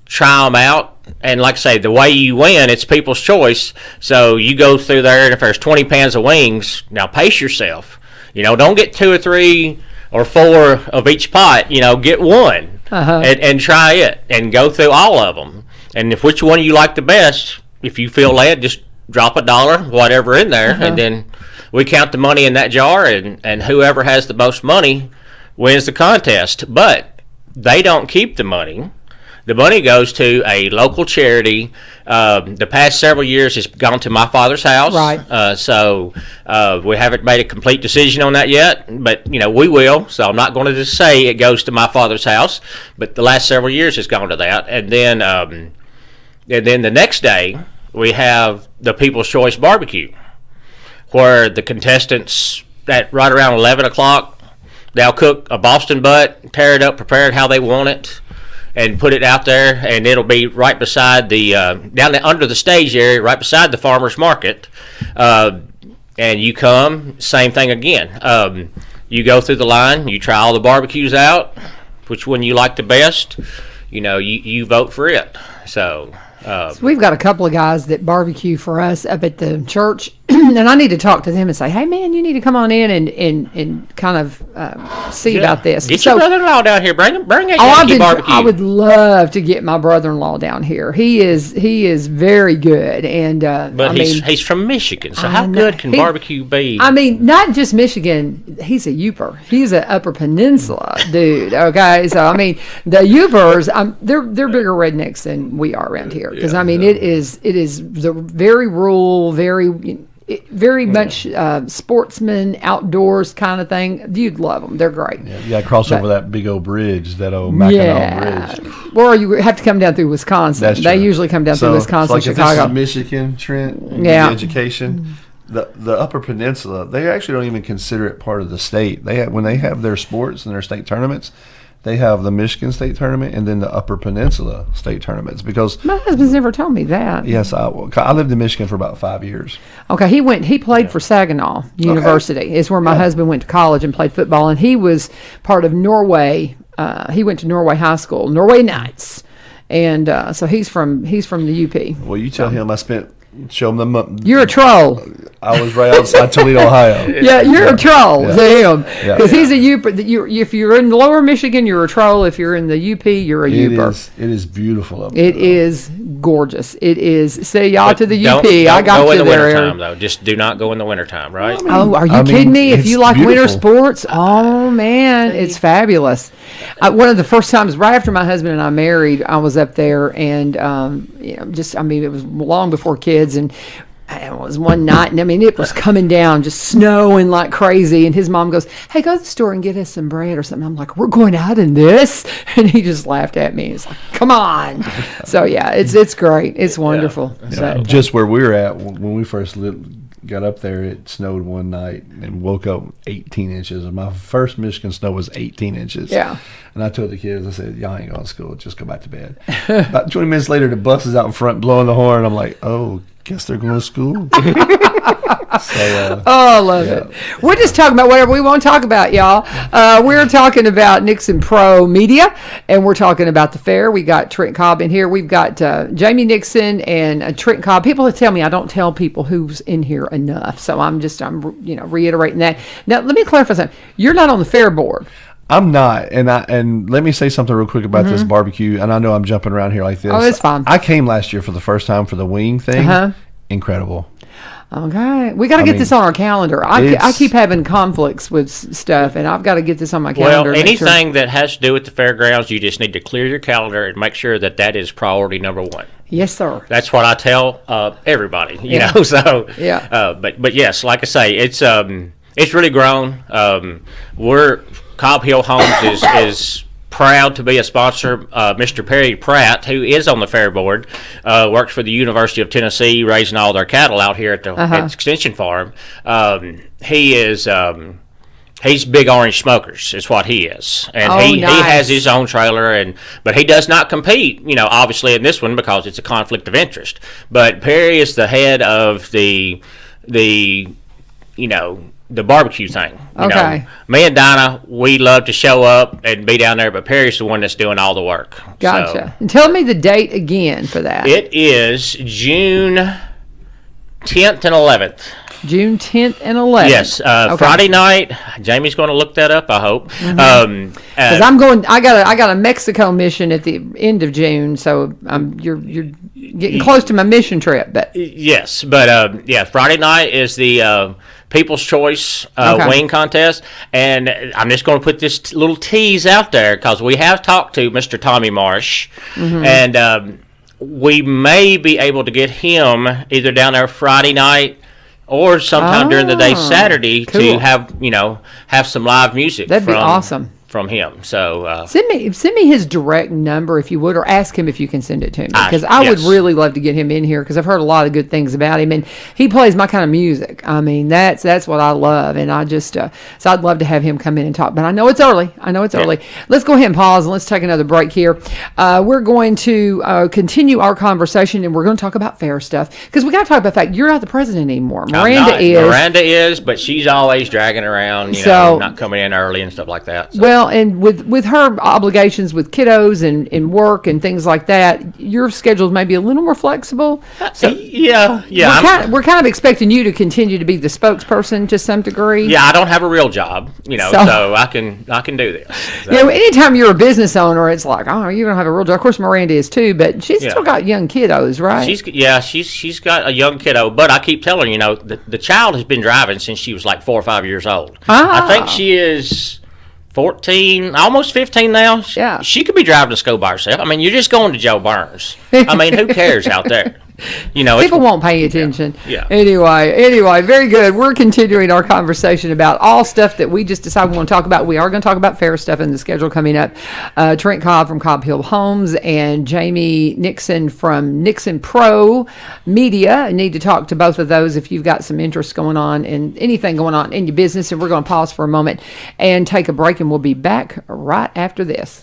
Speaker 3: try them out. And like I say, the way you win, it's people's choice. So you go through there, and if there's 20 pans of wings, now pace yourself. Don't get 2 or 3 or 4 of each pot. Get one and try it, and go through all of them. And if which one you like the best, if you feel led, just drop $1, whatever in there, and then we count the money in that jar, and whoever has the most money wins the contest. But they don't keep the money. The money goes to a local charity. The past several years it's gone to My Father's House.
Speaker 2: Right.
Speaker 3: So we haven't made a complete decision on that yet, but we will. So I'm not going to just say it goes to My Father's House, but the last several years it's gone to that. And then the next day we have the People's Choice Barbecue, where the contestants at right around 11 o'clock, they'll cook a Boston butt, tear it up, prepare it how they want it, and put it out there, and it'll be right beside the down under the stage area, right beside the farmer's market. And you come, same thing again. You go through the line, you try all the barbecues out, which one you like the best, you vote for it. So
Speaker 2: we've got a couple of guys that barbecue for us up at the church, and I need to talk to them and say, hey, man, you need to come on in and kind of see about this.
Speaker 3: Get your brother-in-law down here. Bring a Yankee barbecue.
Speaker 2: I would love to get my brother-in-law down here. He is very good, and
Speaker 3: but he's from Michigan, so how good can barbecue be?
Speaker 2: I mean, not just Michigan. He's a Youper. He's an Upper Peninsula dude. Okay, so I mean, the Youpers, they're bigger rednecks than we are around here. Because I mean, it is the very rural, very much sportsman, outdoors kind of thing. You'd love them. They're great.
Speaker 4: Yeah, you got to cross over that big old bridge, that old Mackinac Bridge.
Speaker 2: Or you have to come down through Wisconsin.
Speaker 4: That's
Speaker 2: they
Speaker 4: true.
Speaker 2: usually come down through Wisconsin,
Speaker 4: like
Speaker 2: Chicago.
Speaker 4: If this is Michigan, Trent,
Speaker 2: Yeah.
Speaker 4: education. The Upper Peninsula, they actually don't even consider it part of the state. When they have their sports and their state tournaments, they have the Michigan State Tournament and then the Upper Peninsula State Tournaments. Because
Speaker 2: my husband's never told me that.
Speaker 4: Yes, I lived in Michigan for about 5 years.
Speaker 2: Okay, he played for Saginaw University. Is where my husband went to college and played football, and he was part of Norway. He went to Norway High School, Norway Knights, and so he's from the UP.
Speaker 4: Well, you tell him I spent. Show him the.
Speaker 2: You're a troll.
Speaker 4: I was right outside Toledo, Ohio.
Speaker 2: Yeah, you're a troll to him
Speaker 4: Yeah.
Speaker 2: because he's a Youper. If you're in Lower Michigan, you're a troll. If you're in the UP, you're a Youper.
Speaker 4: It is beautiful up there.
Speaker 2: It is gorgeous. It is. Say y'all to the UP.
Speaker 3: Don't
Speaker 2: I got
Speaker 3: go in
Speaker 2: you
Speaker 3: the
Speaker 2: there.
Speaker 3: wintertime, though. Just do not go in the wintertime, right?
Speaker 2: Oh, are you kidding me? If you like winter sports, oh man, it's fabulous. One of the first times, right after my husband and I married, I was up there, and it was long before kids, and it was one night, and I mean, it was coming down, just snowing like crazy. And his mom goes, "Hey, go to the store and get us some bread or something." I'm like, "We're going out in this?" And he just laughed at me. He's like, "Come on!" So yeah, it's great. It's wonderful.
Speaker 4: Yeah.
Speaker 2: So.
Speaker 4: Just where we were at when we first got up there, it snowed one night and woke up 18 inches. And my first Michigan snow was 18 inches.
Speaker 2: Yeah.
Speaker 4: And I told the kids, I said, y'all ain't going to school. Just go back to bed. About 20 minutes later, the bus is out in front blowing the horn. I'm like, oh, guess they're going to school.
Speaker 2: I love it. We're just talking about whatever we want to talk about, y'all. We're talking about Nixon Pro Media, and we're talking about the fair. We got Trent Cobb in here. We've got Jamie Nixon and Trent Cobb. People tell me I don't tell people who's in here enough, so I'm reiterating that. Now, let me clarify something. You're not on the fair board.
Speaker 4: I'm not, and let me say something real quick about this barbecue. And I know I'm jumping around here like this.
Speaker 2: Oh, it's fine.
Speaker 4: I came last year for the first time for the wing thing. Incredible.
Speaker 2: Okay, we got to get this on our calendar. I keep having conflicts with stuff, and I've got to get this on my calendar.
Speaker 3: Well, anything that has to do with the fairgrounds, you just need to clear your calendar and make sure that is priority number one.
Speaker 2: Yes, sir.
Speaker 3: That's what I tell everybody. You know, so
Speaker 2: yeah.
Speaker 3: But yes, like I say, it's really grown. We're Cobb Hill Homes is proud to be a sponsor. Mr. Perry Pratt, who is on the fair board, works for the University of Tennessee, raising all their cattle out here at the extension farm. He is he's Big Orange Smokers is what he is, and he has his own trailer, but he does not compete. Obviously in this one because it's a conflict of interest. But Perry is the head of the barbecue thing.
Speaker 2: Okay.
Speaker 3: Me and Dinah, we love to show up and be down there, but Perry's the one that's doing all the work.
Speaker 2: Gotcha.
Speaker 3: So,
Speaker 2: And tell me the date again for that.
Speaker 3: it is June 10th and 11th.
Speaker 2: June 10th and 11th.
Speaker 3: Yes, Friday night. Jamie's going to look that up, I hope.
Speaker 2: Because I'm going. I got a Mexico mission at the end of June, so you're getting close to my mission trip. But
Speaker 3: yes, but Friday night is the People's Choice wing contest, and I'm just going to put this little tease out there because we have talked to Mr. Tommy Marsh, and we may be able to get him either down there Friday night or sometime during the day Saturday to have some live music.
Speaker 2: That'd be awesome.
Speaker 3: From him. So
Speaker 2: send me his direct number if you would, or ask him if you can send it to me, because I would really love to get him in here because I've heard a lot of good things about him, and he plays my kind of music. I mean, that's what I love, and I just so I'd love to have him come in and talk. But I know it's early. Let's go ahead and pause and let's take another break here. We're going to continue our conversation, and we're going to talk about fair stuff because we got to talk about the fact you're not the president anymore. Miranda is,
Speaker 3: but she's always dragging around, not coming in early and stuff like that. So.
Speaker 2: Well, Well, and with her obligations with kiddos and work and things like that, your schedule may be a little more flexible. So
Speaker 3: yeah.
Speaker 2: we're kind of expecting you to continue to be the spokesperson to some degree.
Speaker 3: Yeah, I don't have a real job, so I can do this. So.
Speaker 2: Anytime you're a business owner, it's like, oh, you don't have a real job. Of course, Miranda is too, but she's still got young kiddos, right?
Speaker 3: She's got a young kiddo, but I keep telling her, the child has been driving since she was like 4 or 5 years old. I think she is 14, almost 15 now. She could be driving to school by herself. I mean, you're just going to Joe Burns. I mean, who cares out there?
Speaker 2: People won't pay attention.
Speaker 3: Yeah.
Speaker 2: Anyway, very good. We're continuing our conversation about all stuff that we just decided we want to talk about. We are going to talk about fair stuff in the schedule coming up. Trent Cobb from Cobb Hill Homes and Jamie Nixon from Nixon Pro Media. I need to talk to both of those if you've got some interest going on and anything going on in your business. And we're going to pause for a moment and take a break, and we'll be back right after this.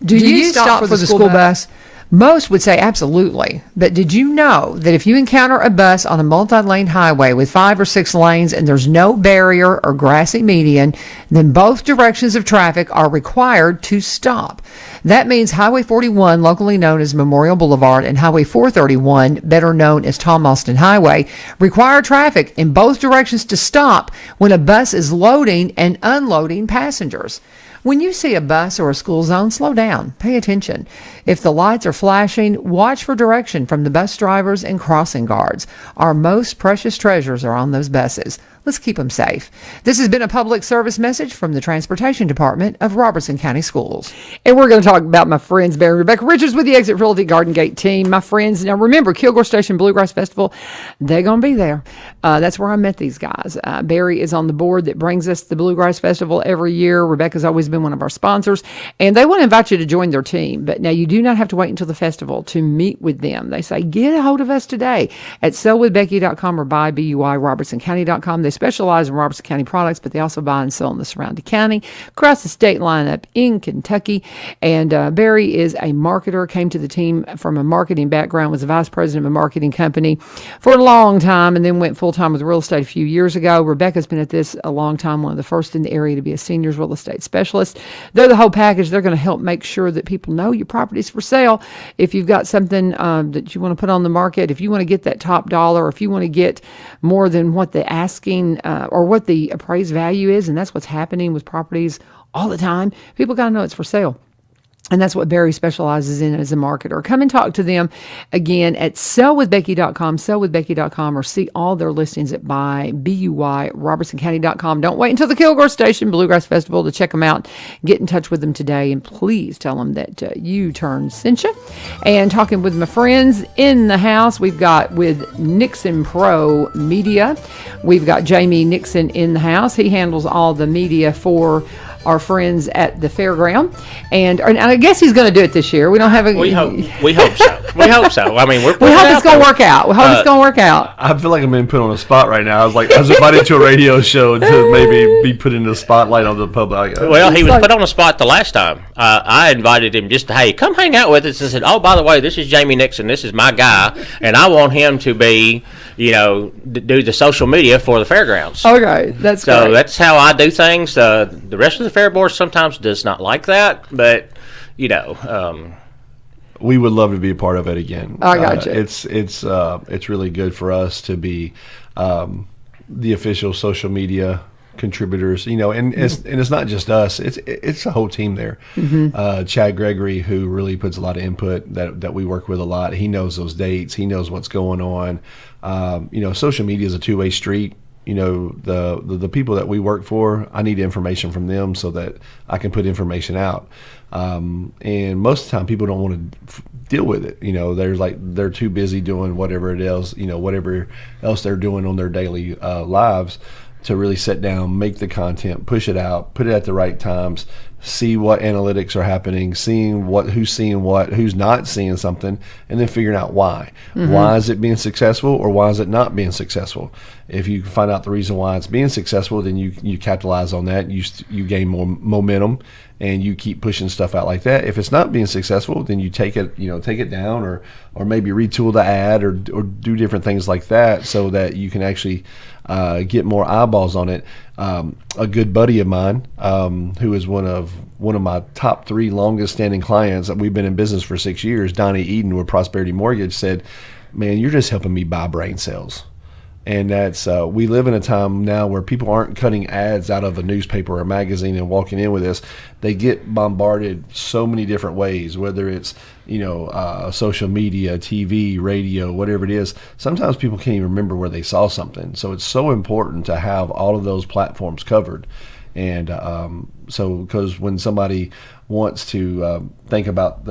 Speaker 2: Do you stop for the school bus? Most would say absolutely. But did you know that if you encounter a bus on a multi-lane highway with 5 or 6 lanes and there's no barrier or grassy median, then both directions of traffic are required to stop? That means Highway 41, locally known as Memorial Boulevard, and Highway 431, better known as Tom Austin Highway, require traffic in both directions to stop when a bus is loading and unloading passengers. When you see a bus or a school zone, slow down. Pay attention. If the lights are flashing, watch for direction from the bus drivers and crossing guards. Our most precious treasures are on those buses. Let's keep them safe. This has been a public service message from the Transportation Department of Robertson County Schools. And we're going to talk about my friends, Barry and Rebecca Richards with the Exit Realty Garden Gate team. My friends, now remember, Kilgore Station Bluegrass Festival, they're going to be there. That's where I met these guys. Barry is on the board that brings us the Bluegrass Festival every year. Rebecca's always been one of our sponsors, and they want to invite you to join their team. But now you do not have to wait until the festival to meet with them. They say, get a hold of us today at sellwithbecky.com or buy, B-U-I, robertsoncounty.com. They specialize in Robertson County products, but they also buy and sell in the surrounding county, across the state line up in Kentucky. And Barry is a marketer, came to the team from a marketing background, was a vice president of a marketing company for a long time, and then went full-time with real estate a few years ago. Rebecca's been at this a long time, one of the first in the area to be a seniors real estate specialist. They're the whole package. They're going to help make sure that people know your property's for sale. If you've got something that you want to put on the market, if you want to get that top dollar, or if you want to get more than what the asking or what the appraised value is, and that's what's happening with properties all the time, people got to know it's for sale. And that's what Barry specializes in as a marketer. Come and talk to them again at sellwithbecky.com, or see all their listings at BUY, robertsoncounty.com. Don't wait until the Kilgore Station Bluegrass Festival to check them out. Get in touch with them today, and please tell them that U-Turn sent you. And talking with my friends in the house, we've got with Nixon Pro Media, we've got Jamie Nixon in the house. He handles all the media for our friends at the fairground, and I guess he's going to do it this year. We don't have a.
Speaker 3: We hope so. We hope so. I mean, we
Speaker 2: hope it's going to work out. We hope it's going to work out.
Speaker 4: I feel like I'm being put on a spot right now. I was invited to a radio show to maybe be put in the spotlight on the public.
Speaker 3: Well, he was put on the spot the last time. I invited him just to, hey, come hang out with us, and said, oh, by the way, this is Jamie Nixon. This is my guy, and I want him to be, do the social media for the fairgrounds.
Speaker 2: Okay, that's
Speaker 3: so
Speaker 2: great.
Speaker 3: That's how I do things. The rest of the fair board sometimes does not like that, but
Speaker 4: we would love to be a part of it again.
Speaker 2: I got you.
Speaker 4: It's really good for us to be the official social media contributors, and it's not just us. It's a whole team there. Mm-hmm. Chad Gregory, who really puts a lot of input that we work with a lot. He knows those dates. He knows what's going on. Social media is a two-way street. The people that we work for, I need information from them so that I can put information out. And most of the time people don't want to deal with it. They're too busy doing whatever it is, whatever else they're doing on their daily lives to really sit down, make the content, push it out, put it at the right times, see what analytics are happening, seeing who's not seeing something, and then figuring out why. Mm-hmm. Why is it being successful, or why is it not being successful? If you find out the reason why it's being successful, then you capitalize on that. You gain more momentum, and you keep pushing stuff out like that. If it's not being successful, then you take it down, or maybe retool the ad, or do different things like that, so that you can actually get more eyeballs on it. A good buddy of mine, who is one of my top 3 longest standing clients that we've been in business for 6 years, Donnie Eden with Prosperity Mortgage, said, "Man, you're just helping me buy brain cells." And that's we live in a time now where people aren't cutting ads out of a newspaper or a magazine and walking in with this. They get bombarded so many different ways, whether it's social media, TV, radio, whatever it is. Sometimes people can't even remember where they saw something. So it's so important to have all of those platforms covered. And because when somebody wants to think about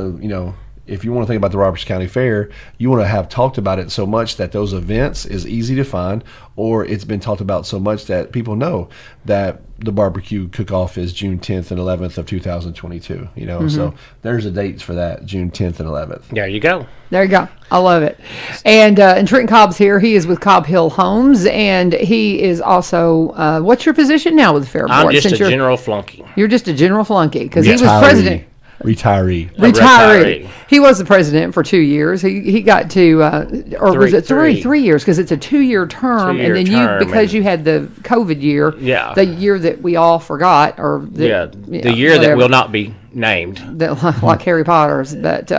Speaker 4: if you want to think about the Robertson County Fair, you want to have talked about it so much that those events is easy to find, or it's been talked about so much that people know that the barbecue cook-off is June 10th and 11th of 2022. So there's the dates for that, June 10th and 11th.
Speaker 3: There you go.
Speaker 2: There you go. I love it. And Trent Cobb's here. He is with Cobb Hill Homes, and he is also, what's your position now with the Fair Board?
Speaker 3: I'm just a general flunky.
Speaker 2: You're just a general flunky, because he was president.
Speaker 4: Retiree.
Speaker 2: He was the president for 2 years. He got to, was it 3 years? Because it's a 2-year term, and then you had the COVID year, the year that we all forgot, or the
Speaker 3: year that will not be named,
Speaker 2: like Harry Potter's. But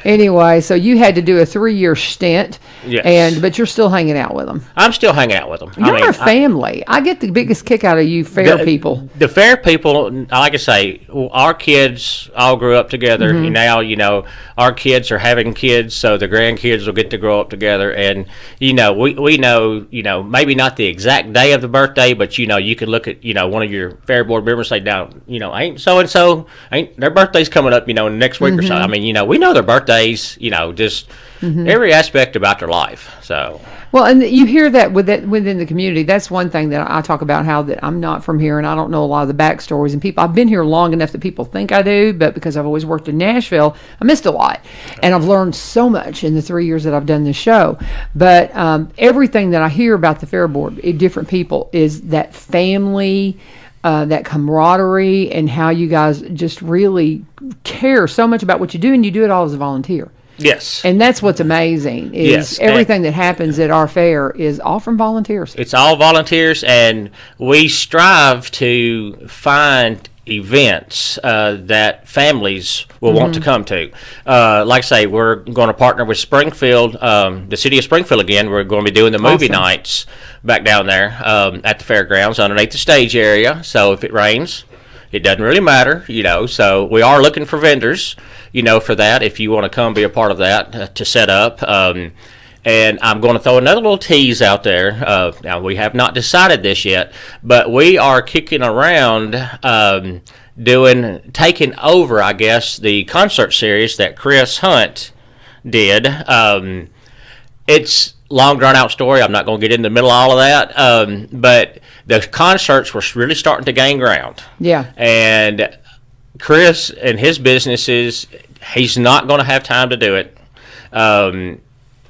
Speaker 2: anyway, so you had to do a 3-year stint, but you're still hanging out with them.
Speaker 3: I'm still hanging out with them.
Speaker 2: You're a family. I get the biggest kick out of you fair people.
Speaker 3: The fair people, like I say, our kids all grew up together. And now, our kids are having kids, so the grandkids will get to grow up together. And, we know, maybe not the exact day of the birthday, but, you could look at, one of your fair board members and say, ain't so-and-so, their birthday's coming up, next week or so. I mean, we know their birthdays, just every aspect about their life. So.
Speaker 2: Well, and you hear that within the community. That's one thing that I talk about, how that I'm not from here and I don't know a lot of the backstories. And people, I've been here long enough that people think I do, but because I've always worked in Nashville, I missed a lot. And I've learned so much in the 3 years that I've done this show. But everything that I hear about the Fair Board, different people, is that family, that camaraderie, and how you guys just really care so much about what you do, and you do it all as a volunteer.
Speaker 3: Yes.
Speaker 2: And that's what's amazing, is everything that happens at our fair is all from volunteers.
Speaker 3: It's all volunteers, and we strive to find events that families will want to come to. Like I say, we're going to partner with Springfield, the city of Springfield again. We're going to be doing the movie nights back down there at the fairgrounds underneath the stage area. So if it rains, it doesn't really matter, So we are looking for vendors, for that, if you want to come be a part of that, to set up. And I'm going to throw another little tease out there. Now, we have not decided this yet, but we are kicking around taking over, I guess, the concert series that Chris Hunt did. It's long drawn out story. I'm not going to get in the middle of all of that. But the concerts were really starting to gain ground. Yeah. And Chris and his businesses, he's not going to have time to do it.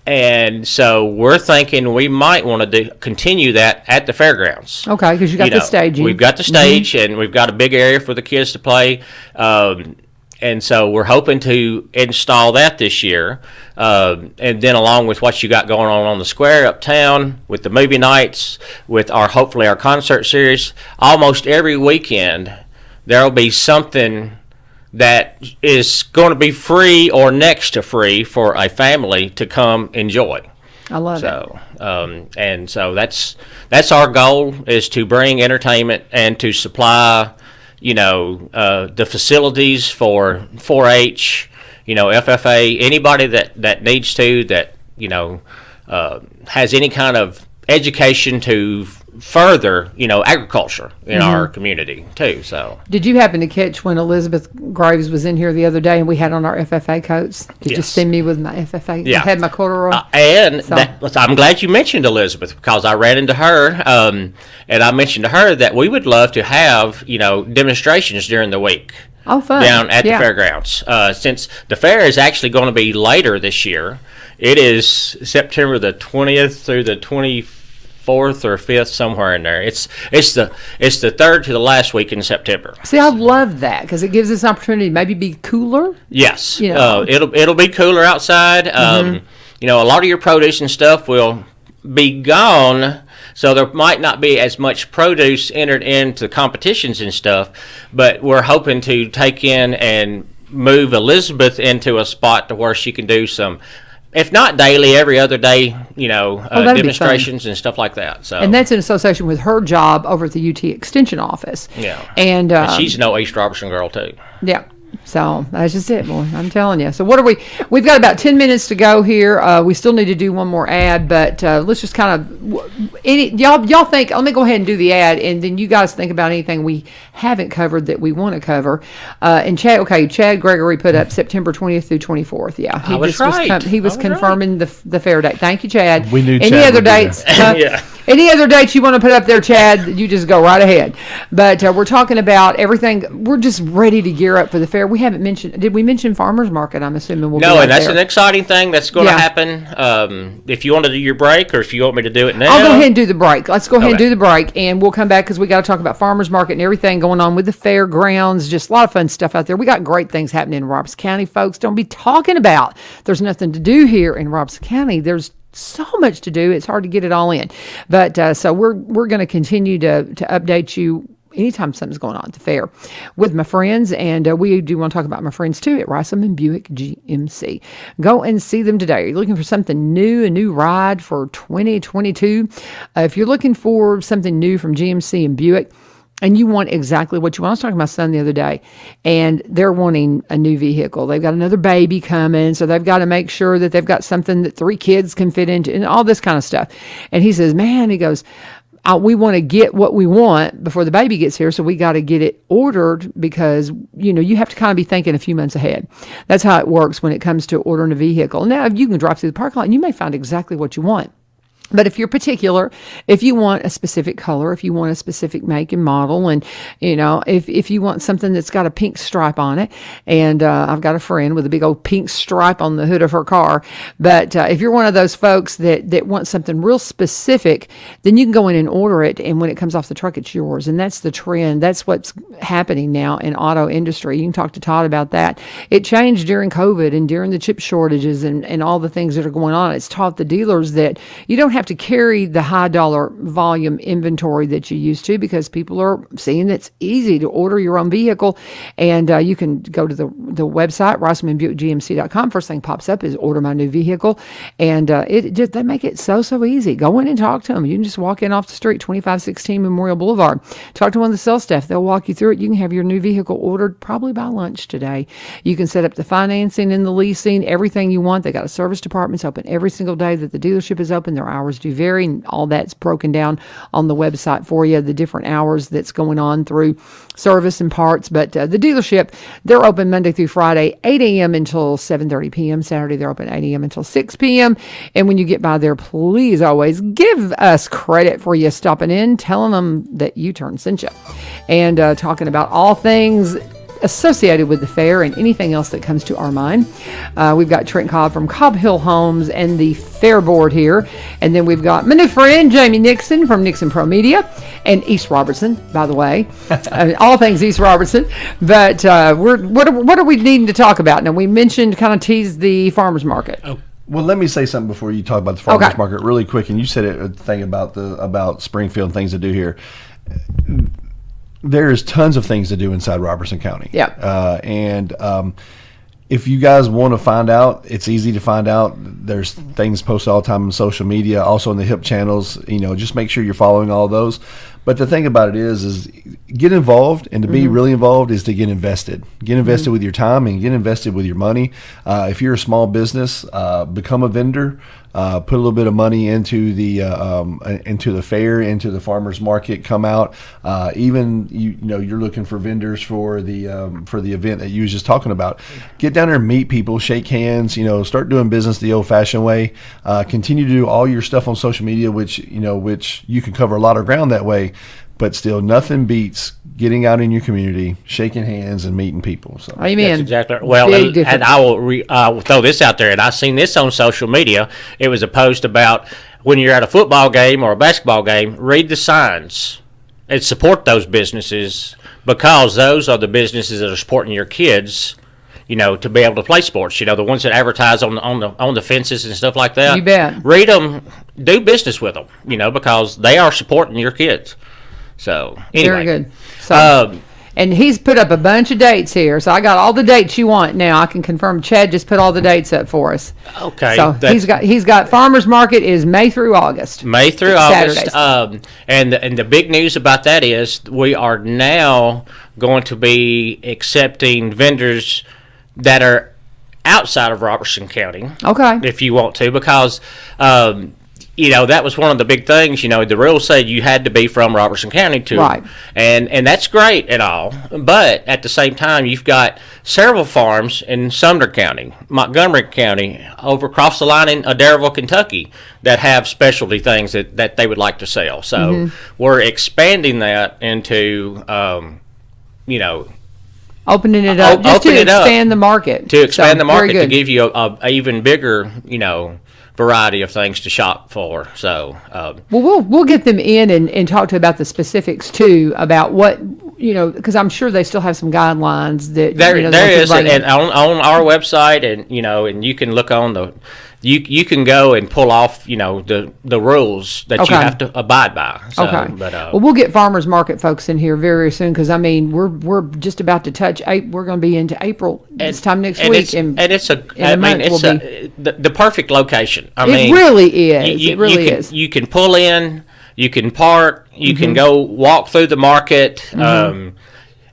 Speaker 3: And so we're thinking we might want to continue that at the fairgrounds.
Speaker 2: Okay, because you got the staging.
Speaker 3: We've got the stage, and we've got a big area for the kids to play. And so we're hoping to install that this year. And then along with what you got going on the square uptown, with the movie nights, with hopefully our concert series, almost every weekend there will be something that is going to be free or next to free for a family to come enjoy.
Speaker 2: I love it.
Speaker 3: And so that's our goal, is to bring entertainment and to supply, the facilities for 4-H, FFA, anybody that needs to, that, has any kind of education to further, agriculture in our community too. So,
Speaker 2: did you happen to catch when Elizabeth Graves was in here the other day and we had on our FFA coats? Did you see me with my FFA? Yeah, I had my corduroy.
Speaker 3: I'm glad you mentioned Elizabeth, because I ran into her, and I mentioned to her that we would love to have demonstrations during the week.
Speaker 2: Oh, fun.
Speaker 3: Down at the fairgrounds. Since the fair is actually going to be later this year, it is September the 20th through the 24th or 5th, somewhere in there. It's the third to the last week in September.
Speaker 2: See, I love that, because it gives us an opportunity to maybe be cooler.
Speaker 3: Yes, it'll be cooler outside. A lot of your produce and stuff will be gone So there might not be as much produce entered into competitions and stuff, but we're hoping to take in and move Elizabeth into a spot to where she can do some, if not daily, every other day,
Speaker 2: that'd be
Speaker 3: demonstrations and stuff like that. So,
Speaker 2: And that's in association with her job over at the UT Extension office.
Speaker 3: yeah,
Speaker 2: And
Speaker 3: she's no East Robertson girl too.
Speaker 2: yeah. So that's just it, boy. I'm telling you. So what are we? We've got about 10 minutes to go here. We still need to do one more ad, but let's just kind of y'all think. Let me go ahead and do the ad, and then you guys think about anything we haven't covered that we want to cover. And Chad Gregory put up September 20th through 24th. Yeah,
Speaker 3: I was right.
Speaker 2: He was confirming the fair date. Thank you, Chad.
Speaker 4: We knew
Speaker 2: any
Speaker 4: Chad
Speaker 2: other
Speaker 4: would be there.
Speaker 2: dates?
Speaker 3: Yeah.
Speaker 2: Any other dates you want to put up there, Chad? You just go right ahead. But we're talking about everything. We're just ready to gear up for the fair. We haven't mentioned. Did we mention farmers market? I'm assuming we'll.
Speaker 3: No,
Speaker 2: be
Speaker 3: and that's
Speaker 2: there.
Speaker 3: an exciting thing that's going to
Speaker 2: Yeah.
Speaker 3: happen. If you want to do your break, or if you want me to do it now,
Speaker 2: I'll go ahead and do the break. Let's go ahead and
Speaker 3: Okay.
Speaker 2: do the break, and we'll come back because we got to talk about farmers market and everything going on with the fairgrounds. Just a lot of fun stuff out there. We got great things happening in Robertson County, folks. Don't be talking about there's nothing to do here in Robertson County. There's so much to do. It's hard to get it all in. But so we're going to continue to update you anytime something's going on at the fair with my friends. And we do want to talk about my friends too at Rossum and Buick GMC. Go and see them today. Are you looking for something new, a new ride for 2022? If you're looking for something new from GMC and Buick, and you want exactly what you want. I was talking to my son the other day, and they're wanting a new vehicle. They've got another baby coming, so they've got to make sure that they've got something that 3 kids can fit into, and all this kind of stuff. And he says, man, he goes, we want to get what we want before the baby gets here, so we got to get it ordered because, you have to kind of be thinking a few months ahead. That's how it works when it comes to ordering a vehicle. Now, you can drive through the parking lot, and you may find exactly what you want. But if you're particular, if you want a specific color, if you want a specific make and model, and, if you want something that's got a pink stripe on it, and I've got a friend with a big old pink stripe on the hood of her car, but if you're one of those folks that want something real specific, then you can go in and order it, and when it comes off the truck, it's yours. And that's the trend. That's what's happening now in auto industry. You can talk to Todd about that. It changed during COVID and during the chip shortages and all the things that are going on. It's taught the dealers that you don't have to carry the high dollar volume inventory that you used to, because people are seeing it's easy to order your own vehicle. And you can go to the website, RossmanBuickGMC.com. First thing pops up is order my new vehicle. And they make it so easy. Go in and talk to them. You can just walk in off the street, 2516 Memorial Boulevard. Talk to one of the sales staff. They'll walk you through it. You can have your new vehicle ordered probably by lunch today. You can set up the financing and the leasing, everything you want. They got a service department open every single day that the dealership is open. Their hours do vary, and all that's broken down on the website for you, the different hours that's going on through service and parts. But the dealership, they're open Monday through Friday, 8 a.m. until 7:30 p.m. Saturday, they're open 8 a.m. until 6 p.m. And when you get by there, please always give us credit for you stopping in, telling them that U-Turn sent you, and talking about all things associated with the fair and anything else that comes to our mind. We've got Trent Cobb from Cobb Hill Homes and the Fair Board here. And then we've got my new friend, Jamie Nixon from Nixon Pro Media and East Robertson, by the way. All things East Robertson. But what are we needing to talk about? Now, we mentioned, kind of teased the farmers market.
Speaker 4: Oh. Well, let me say something before you talk about the farmers market really quick. And you said a thing about Springfield and things to do here. There's tons of things to do inside Robertson County.
Speaker 2: Yeah.
Speaker 4: And if you guys want to find out, it's easy to find out. There's things posted all the time on social media, also on the HIP channels. Just make sure you're following all those. But the thing about it is get involved, and to be really involved is to get invested. Get invested with your time and get invested with your money. If you're a small business, become a vendor. Put a little bit of money into the fair, into the farmers market. Come out. Even you're looking for vendors for the event that you was just talking about. Get down there and meet people, shake hands. Start doing business the old-fashioned way. Continue to do all your stuff on social media, which you can cover a lot of ground that way. But still, nothing beats getting out in your community, shaking hands, and meeting people. So.
Speaker 2: Amen.
Speaker 3: That's exactly right. Well, and I will throw this out there, and I've seen this on social media. It was a post about when you're at a football game or a basketball game, read the signs and support those businesses, because those are the businesses that are supporting your kids, to be able to play sports. The ones that advertise on the fences and stuff like that.
Speaker 2: You bet.
Speaker 3: Read them, do business with them. Because they are supporting your kids. So anyway,
Speaker 2: very good. So. And he's put up a bunch of dates here, so I got all the dates you want now. I can confirm Chad just put all the dates up for us.
Speaker 3: Okay.
Speaker 2: So he's got farmers market is May through August.
Speaker 3: May through August.
Speaker 2: Saturdays.
Speaker 3: And the big news about that is we are now going to be accepting vendors that are outside of Robertson County.
Speaker 2: Okay.
Speaker 3: If you want to, because that was one of the big things. The rules said you had to be from Robertson County to,
Speaker 2: right.
Speaker 3: And that's great and all. But at the same time, you've got several farms in Sumner County, Montgomery County, over across the line in Adairsville, Kentucky, that have specialty things that they would like to sell. So we're expanding that into,
Speaker 2: opening it up just to expand the market.
Speaker 3: To expand the market, to give you a even bigger, variety of things to shop for. So
Speaker 2: we'll get them in and talk to about the specifics too, about what because I'm sure they still have some guidelines that
Speaker 3: there is, and on our website, and you can look on the you can go and pull off the rules that you have to abide by. So,
Speaker 2: okay,
Speaker 3: but
Speaker 2: we'll get farmers market folks in here very soon, because we're just about to touch. We're going to be into April this time next week,
Speaker 3: it's the perfect location.
Speaker 2: It really is. It really is.
Speaker 3: You can pull in, you can park, you can go walk through the market,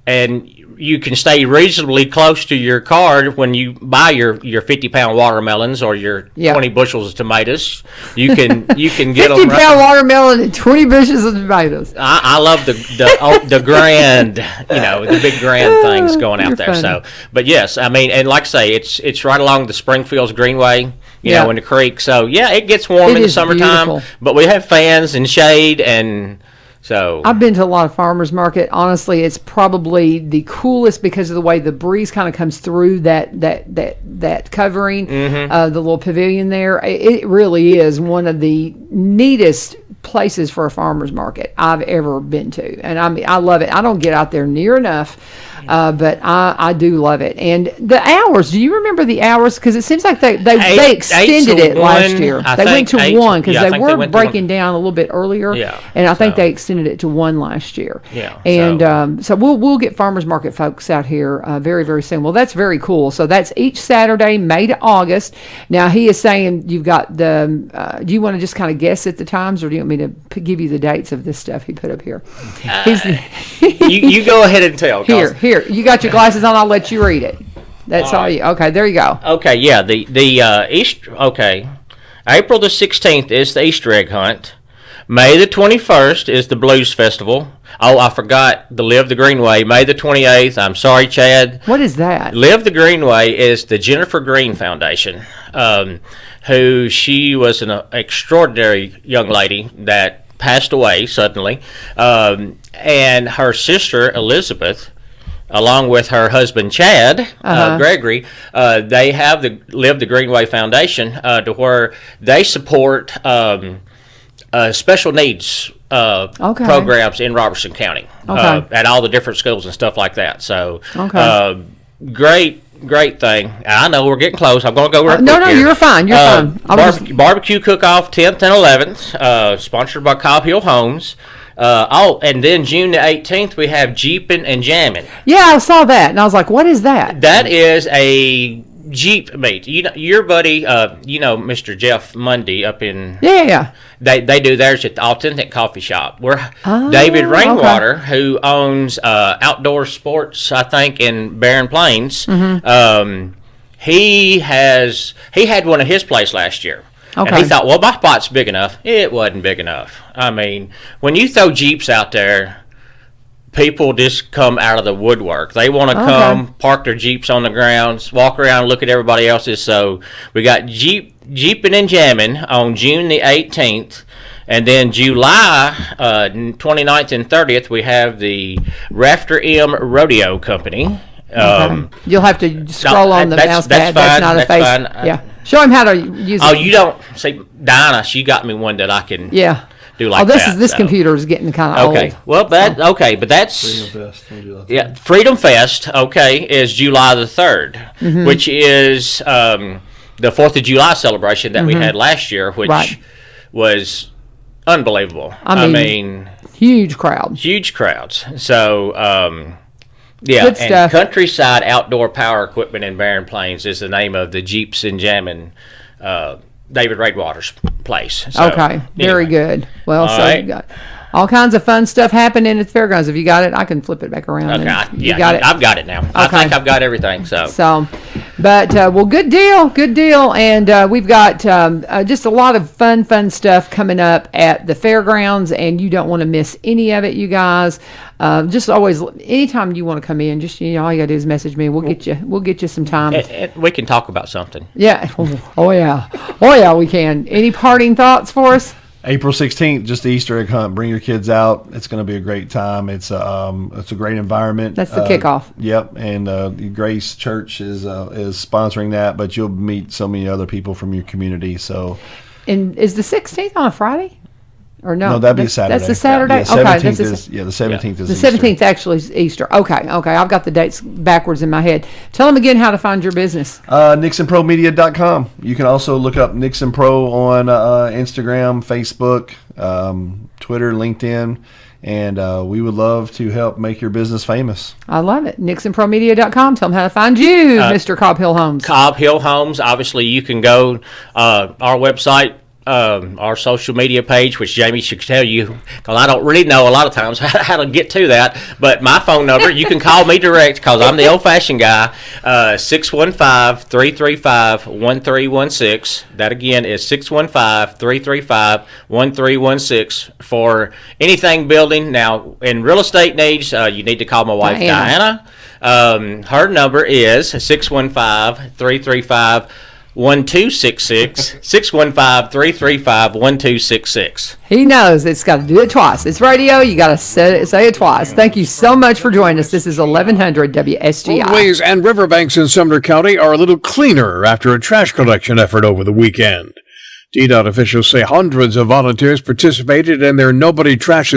Speaker 3: and you can stay reasonably close to your car when you buy your 50-pound watermelons or your 20 bushels of tomatoes. You can get
Speaker 2: 50-pound watermelon and 20 bushels of tomatoes.
Speaker 3: I love the grand, the big grand things going out there.
Speaker 2: Funny.
Speaker 3: So, but yes, and like I say, it's right along the Springfields Greenway. In the creek. So it gets warm in the summertime, beautiful. But we have fans and shade, and so
Speaker 2: I've been to a lot of farmers market. Honestly, it's probably the coolest because of the way the breeze kind of comes through that covering, the little pavilion there. It really is one of the neatest places for a farmer's market I've ever been to, and I love it. I don't get out there near enough, but I do love it. And the hours, do you remember the hours? Because it seems like they extended it last year. They went to 1 because they were breaking down a little bit earlier, and I think they extended it to 1 last year. And so we'll get farmers market folks out here very, very soon. Well, that's very cool. So that's each Saturday, May to August. Now he is saying you've got the. Do you want to just kind of guess at the times, or do you want me to give you the dates of this stuff he put up here?
Speaker 3: You go ahead and tell.
Speaker 2: Here, you got your glasses on. I'll let you read it. That's all you. Okay, there you go.
Speaker 3: Okay, yeah. The Easter. Okay, April the 16th is the Easter egg hunt. May the 21st is the Blues Festival. Oh, I forgot the Live the Greenway. May the 28th. I'm sorry, Chad.
Speaker 2: What is that?
Speaker 3: Live the Greenway is the Jennifer Green Foundation, who she was an extraordinary young lady that passed away suddenly, and her sister Elizabeth, along with her husband Chad Gregory, they have the Live the Greenway Foundation, to where they support special needs programs in Robertson County, at all the different schools and stuff like that. So great thing. I know we're getting close. I'm going to go real quick
Speaker 2: No,
Speaker 3: here.
Speaker 2: You're fine. You're fine.
Speaker 3: Barbecue Cookoff 10th and 11th, sponsored by Cobb Hill Homes. And then June the 18th, we have Jeepin' and Jammin'.
Speaker 2: Yeah, I saw that, and I was like, what is that?
Speaker 3: That is a Jeep meet. Your buddy, Mr. Jeff Mundy up in...
Speaker 2: Yeah.
Speaker 3: They do theirs at the Authentic Coffee Shop. David Rainwater, who owns Outdoor Sports, I think, in Barren Plains, he had one at his place last year. And he thought, well, my spot's big enough. It wasn't big enough. I mean, when you throw Jeeps out there, people just come out of the woodwork. They want to come, park their Jeeps on the grounds, walk around, look at everybody else's. So we got Jeepin' and Jammin' on June the 18th. And then July 29th and 30th, we have the Rafter M Rodeo Company.
Speaker 2: You'll have to scroll on the mouse pad.
Speaker 3: That's
Speaker 2: not a face.
Speaker 3: Fine.
Speaker 2: Yeah. Show him how to use it.
Speaker 3: Oh, you don't see, Dinah, she got me one that I can do like
Speaker 2: Oh,
Speaker 3: that.
Speaker 2: this computer is getting kind of
Speaker 3: Okay.
Speaker 2: old.
Speaker 3: Well, but that's
Speaker 4: Freedom Fest. We'll do that.
Speaker 3: yeah. Freedom Fest. Okay, is July the 3rd,
Speaker 2: Mm-hmm.
Speaker 3: which is the 4th of July celebration that we had last year, which
Speaker 2: Right.
Speaker 3: was unbelievable.
Speaker 2: I mean, huge crowd.
Speaker 3: huge crowds. So, yeah,
Speaker 2: Good
Speaker 3: and
Speaker 2: stuff.
Speaker 3: Countryside Outdoor Power Equipment in Barren Plains is the name of the Jeeps and Jammin' David Radewater's place. So,
Speaker 2: Okay, very
Speaker 3: anyway.
Speaker 2: good. Well,
Speaker 3: All
Speaker 2: so
Speaker 3: right.
Speaker 2: you got all kinds of fun stuff happening at the fairgrounds. If you got it, I can flip it back around.
Speaker 3: Okay,
Speaker 2: and
Speaker 3: yeah,
Speaker 2: you got it.
Speaker 3: I've got it now. I
Speaker 2: Okay.
Speaker 3: think I've got everything.
Speaker 2: So, but well, good deal, and we've got just a lot of fun stuff coming up at the fairgrounds, and you don't want to miss any of it, you guys. Just always, anytime you want to come in, just all you gotta do is message me. We'll get you some time.
Speaker 3: And we can talk about something.
Speaker 2: Yeah. Oh yeah, we can. Any parting thoughts for us?
Speaker 4: April 16th, just the Easter egg hunt. Bring your kids out. It's going to be a great time. It's a great environment.
Speaker 2: That's the kickoff.
Speaker 4: Yep, and the Grace Church is sponsoring that, but you'll meet so many other people from your community. So,
Speaker 2: And is the 16th on a Friday? Or no?
Speaker 4: no, that'd be a Saturday.
Speaker 2: That's a Saturday.
Speaker 4: Yeah,
Speaker 2: Okay,
Speaker 4: 17th
Speaker 2: that's
Speaker 4: is the 17th is
Speaker 2: the
Speaker 4: Easter.
Speaker 2: 17th actually is Easter. Okay. I've got the dates backwards in my head. Tell them again how to find your business.
Speaker 4: NixonProMedia.com. You can also look up Nixon Pro on Instagram, Facebook, Twitter, LinkedIn, and we would love to help make your business famous.
Speaker 2: I love it. NixonProMedia.com. Tell them how to find you, Mr. Cobb Hill Homes.
Speaker 3: Cobb Hill Homes. Obviously, you can go our website, our social media page, which Jamie should tell you, because I don't really know a lot of times how to get to that. But my phone number, you can call me direct because I'm the old-fashioned guy, 615-335-1316. That, again, is 615-335-1316 for anything building. Now, in real estate needs, you need to call my wife, Diana. Her number is 615-335-1266, 615-335-1266.
Speaker 2: He knows it's got to do it twice. It's radio. You got to say it twice. Thank you so much for joining us. This is 1100 WSGI.
Speaker 5: Roadways and riverbanks in Sumner County are a little cleaner after a trash collection effort over the weekend. DDOT officials say hundreds of volunteers participated in their Nobody Trashes